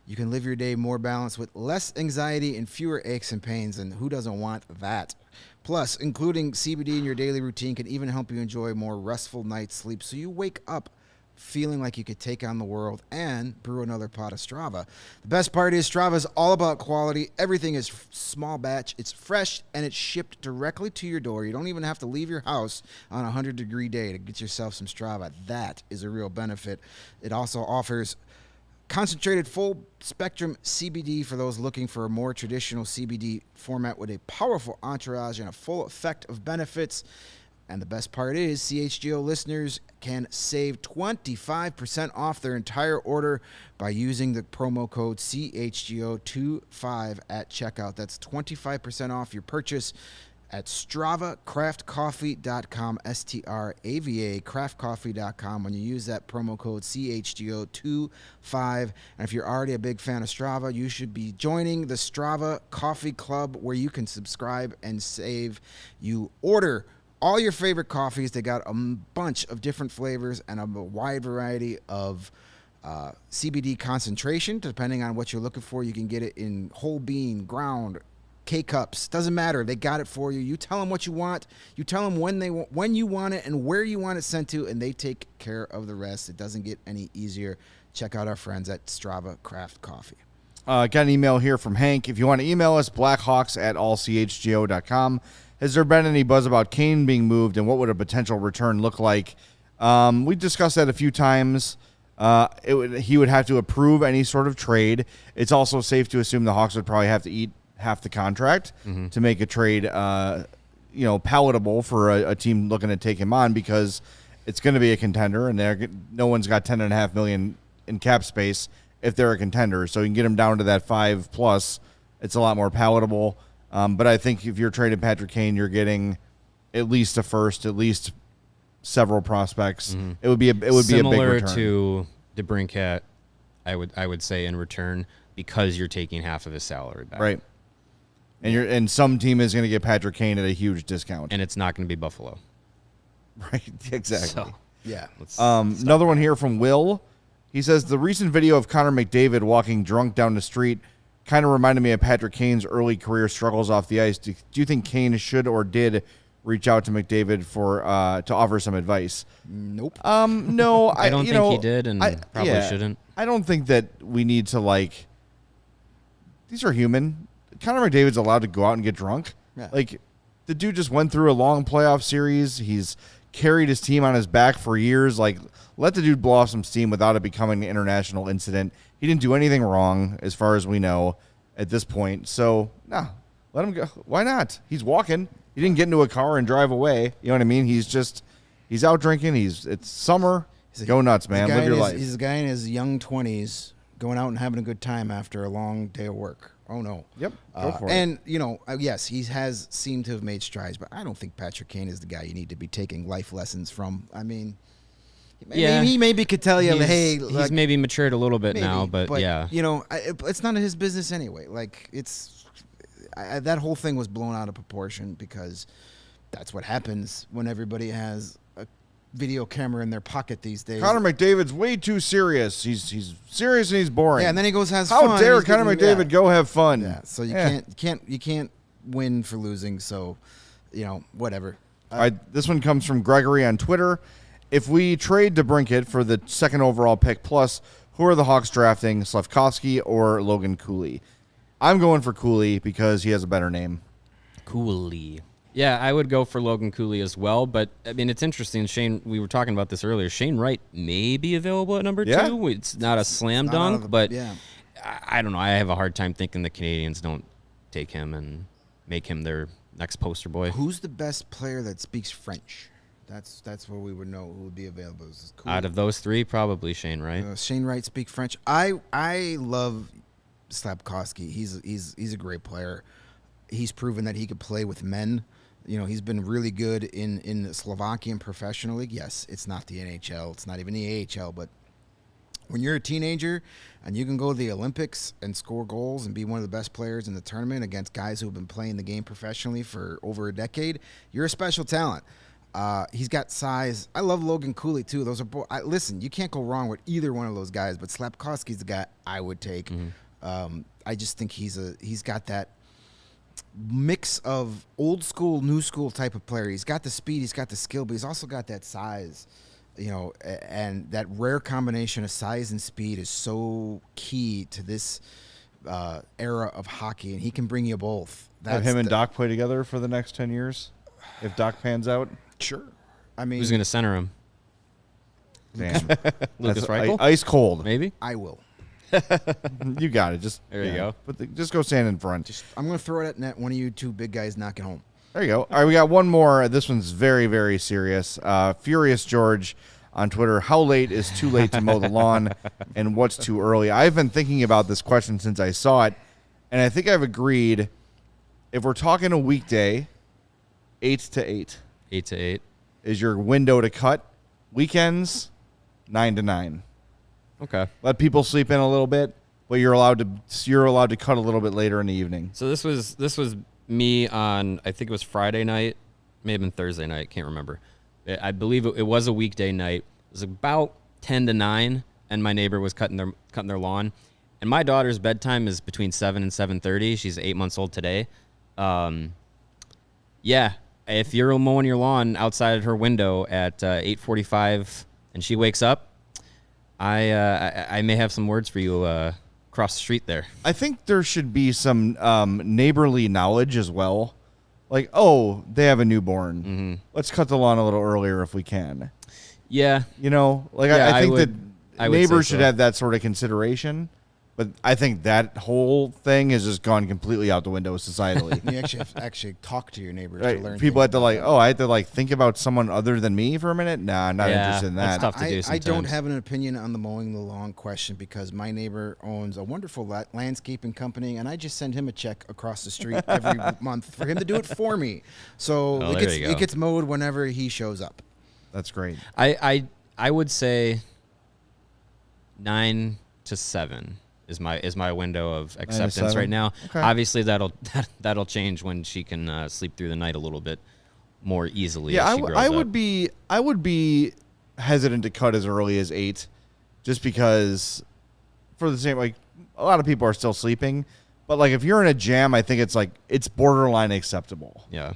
You can live your day more balanced with less anxiety and fewer aches and pains, and who doesn't want that? Plus, including CBD in your daily routine can even help you enjoy more restful night's sleep, so you wake up feeling like you could take on the world and brew another pot of Strava. The best part is Strava is all about quality. Everything is small batch. It's fresh, and it's shipped directly to your door. You don't even have to leave your house on a 100-degree day to get yourself some Strava. That is a real benefit. It also offers concentrated full-spectrum CBD for those looking for a more traditional CBD format with a powerful entourage and a full effect of benefits. And the best part is CHGO listeners can save 25% off their entire order by using the promo code CHGO25 at checkout. That's 25% off your purchase at StravaCraftCoffee.com, STRAVA, craftcoffee.com. When you use that promo code CHGO25, and if you're already a big fan of Strava, you should be joining the Strava Coffee Club, where you can subscribe and save. You order all your favorite coffees. They got a bunch of different flavors and a wide variety of CBD concentration. Depending on what you're looking for, you can get it in whole bean, ground, K-cups. Doesn't matter. They got it for you. You tell them what you want. You tell them when you want it and where you want it sent to, and they take care of the rest. It doesn't get any easier. Check out our friends at Strava Craft Coffee. Got an email here from Hank. If you want to email us, blackhawks@allchgo.com. Has there been any buzz about Kane being moved, and what would a potential return look like? We discussed that a few times. He would have to approve any sort of trade. It's also safe to assume the Hawks would probably have to eat half the contract to make a trade, palatable for a team looking to take him on, because it's going to be a contender, and no one's got $10.5 million in cap space if they're a contender. So you can get him down to that 5+. It's a lot more palatable. But I think if you're trading Patrick Kane, you're getting at least a first, at least several prospects. It would be a big return. Similar to DeBrincat, I would say, in return, because you're taking half of his salary back. Right. And some team is going to get Patrick Kane at a huge discount. And it's not going to be Buffalo. Right, exactly. So, Yeah. Another one here from Will. He says, the recent video of Connor McDavid walking drunk down the street kind of reminded me of Patrick Kane's early career struggles off the ice. Do you think Kane should or did reach out to McDavid to offer some advice? Nope. No. I don't think he did, and probably shouldn't. I don't think that we need to, these are human. Connor McDavid's allowed to go out and get drunk. Yeah. The dude just went through a long playoff series. He's carried his team on his back for years. Let the dude blow off some steam without it becoming an international incident. He didn't do anything wrong, as far as we know, at this point. So, no, let him go. Why not? He's walking. He didn't get into a car and drive away. You know what I mean? He's out drinking. It's summer. Go nuts, man. Live your life. He's a guy in his young 20s going out and having a good time after a long day of work. Oh, no. Yep. Go for it. And, yes, he has seemed to have made strides, but I don't think Patrick Kane is the guy you need to be taking life lessons from. I mean, he maybe could tell you, hey. He's maybe matured a little bit now, but yeah. It's none of his business anyway. That whole thing was blown out of proportion, because that's what happens when everybody has a video camera in their pocket these days. Connor McDavid's way too serious. He's serious and he's boring. Yeah, and then he goes has fun. How dare Connor McDavid go have fun? Yeah, so you can't win for losing. So, whatever. All right, this one comes from Gregory on Twitter. If we trade DeBrincat for the second overall pick plus, who are the Hawks drafting, Slafkovsky or Logan Cooley? I'm going for Cooley because he has a better name. Cooley. Yeah, I would go for Logan Cooley as well, but, I mean, it's interesting. Shane, we were talking about this earlier. Shane Wright may be available at number 2. It's not a slam dunk, but I don't know. I have a hard time thinking the Canadians don't take him and make him their next poster boy. Who's the best player that speaks French? That's where we would know who would be available. Out of those 3, probably Shane Wright. Shane Wright speak French. I love Slafkovsky. He's a great player. He's proven that he could play with men. He's been really good in the Slovakian professional league. Yes, it's not the NHL. It's not even the AHL. But when you're a teenager and you can go to the Olympics and score goals and be one of the best players in the tournament against guys who have been playing the game professionally for over a decade, you're a special talent. He's got size. I love Logan Cooley, too. Those are listen, you can't go wrong with either one of those guys, but Slafkovsky's the guy I would take. I just think he's got that mix of old school, new school type of player. He's got the speed, he's got the skill, but he's also got that size, and that rare combination of size and speed is so key to this era of hockey, and he can bring you both. Have him and Doc play together for the next 10 years if Doc pans out? Sure. I mean, who's going to center him? Damn. Lucas Reichel? Ice cold. Maybe? I will. You got it. There you go. Just go stand in front. I'm going to throw it at net. One of you two big guys knock it home. There you go. All right, we got one more. This one's very, very serious. Furious George on Twitter. How late is too late to mow the lawn, and what's too early? I've been thinking about this question since I saw it, and I think I've agreed. If we're talking a weekday, 8 to 8 8 to 8. is your window to cut. Weekends, 9 to 9. Okay. Let people sleep in a little bit, but you're allowed to cut a little bit later in the evening. So this was me on, I think it was Friday night, may have been Thursday night, can't remember. I believe it was a weekday night. It was about 10 to 9, and my neighbor was cutting their lawn. And my daughter's bedtime is between 7 and 7:30. She's 8 months old today. Yeah, if you're mowing your lawn outside her window at 8:45 and she wakes up, I may have some words for you across the street there. I think there should be some neighborly knowledge as well. Like, oh, they have a newborn. Mm-hmm. Let's cut the lawn a little earlier if we can. Yeah. You know, like Yeah, I think I would say neighbors should so. have that sort of consideration. But I think that whole thing has just gone completely out the window societally. You actually have to actually talk to your neighbors Right. to learn. People have things to about them. I have to think about someone other than me for a minute. Nah, I'm not Yeah, interested in that's that. tough to do I don't sometimes. have an opinion on the mowing the lawn question because my neighbor owns a wonderful landscaping company, and I just send him a check across the street every month for him to do it for me. So Oh, it there you go. gets mowed whenever he shows up. That's great. I would say 9 to 7 is my window of acceptance 7? right now. Okay. Obviously that'll change when she can sleep through the night a little bit more easily. Yeah, as she grows I up. would be hesitant to cut as early as 8, just because for the same a lot of people are still sleeping, but if you're in a jam, I think it's borderline acceptable. Yeah.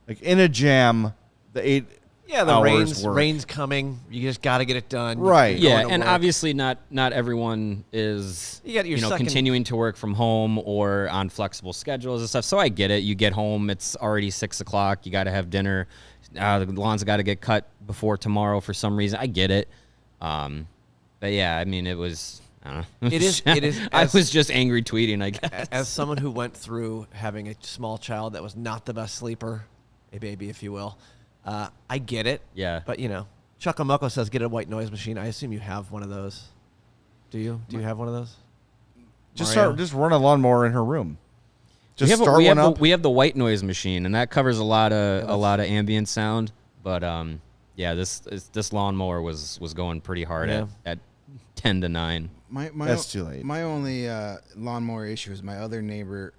Like in a jam, the 8 Yeah, the hours work. rain's coming. You just got to get it done. Right. You're Yeah, going to and work. obviously not everyone is You got your second- continuing to work from home or on flexible schedules and stuff. So I get it. You get home, it's already 6 o'clock. You got to have dinner. The lawn's got to get cut before tomorrow for some reason. I get it. But yeah, I mean, it was. I don't know. It is. I was just angry tweeting, I guess. As someone who went through having a small child that was not the best sleeper, a baby, if you will, I get it. Yeah. But, Chuckamucko says get a white noise machine. I assume you have one of those. Do you? Do you have one of those? Mario? Just run a lawnmower in her room. Just start we one up. We have the white noise machine, and that covers a lot of ambient sound. But yeah, this lawnmower was going pretty hard at 10 to 9. That's too late. My only lawnmower issue is my other neighbor.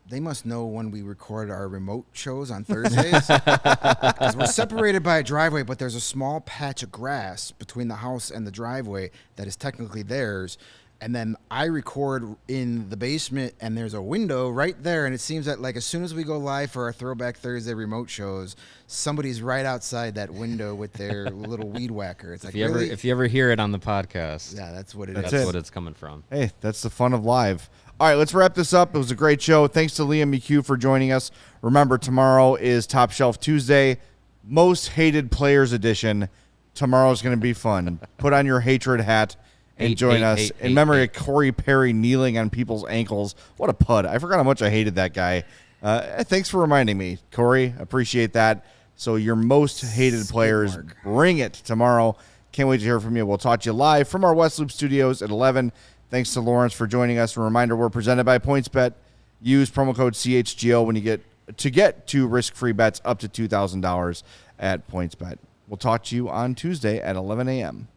They must know when we record our remote shows on Thursdays. 'Cause we're separated by a driveway, but there's a small patch of grass between the house and the driveway that is technically theirs. And then I record in the basement, and there's a window right there. And it seems that as soon as we go live for our Throwback Thursday remote shows, somebody's right outside that window with their little weed whacker. It's If you ever hear it on the podcast, yeah, that's what it that's is. it. what it's coming from. Hey, that's the fun of live. All right, let's wrap this up. It was a great show. Thanks to Liam McHugh for joining us. Remember, tomorrow is Top Shelf Tuesday, Most Hated Players Edition. Tomorrow's going to be fun. Put on your hatred hat and join us. In memory of Corey Perry kneeling on people's ankles. What a pud. I forgot how much I hated that guy. Thanks for reminding me, Corey. Appreciate that. So your most hated players, bring it tomorrow. Can't wait to hear from you. We'll talk to you live from our West Loop studios at 11. Thanks to Lawrence for joining us. A reminder, we're presented by PointsBet. Use promo code CHGO when you get two risk-free bets up to $2,000 at PointsBet. We'll talk to you on Tuesday at 11 a.m.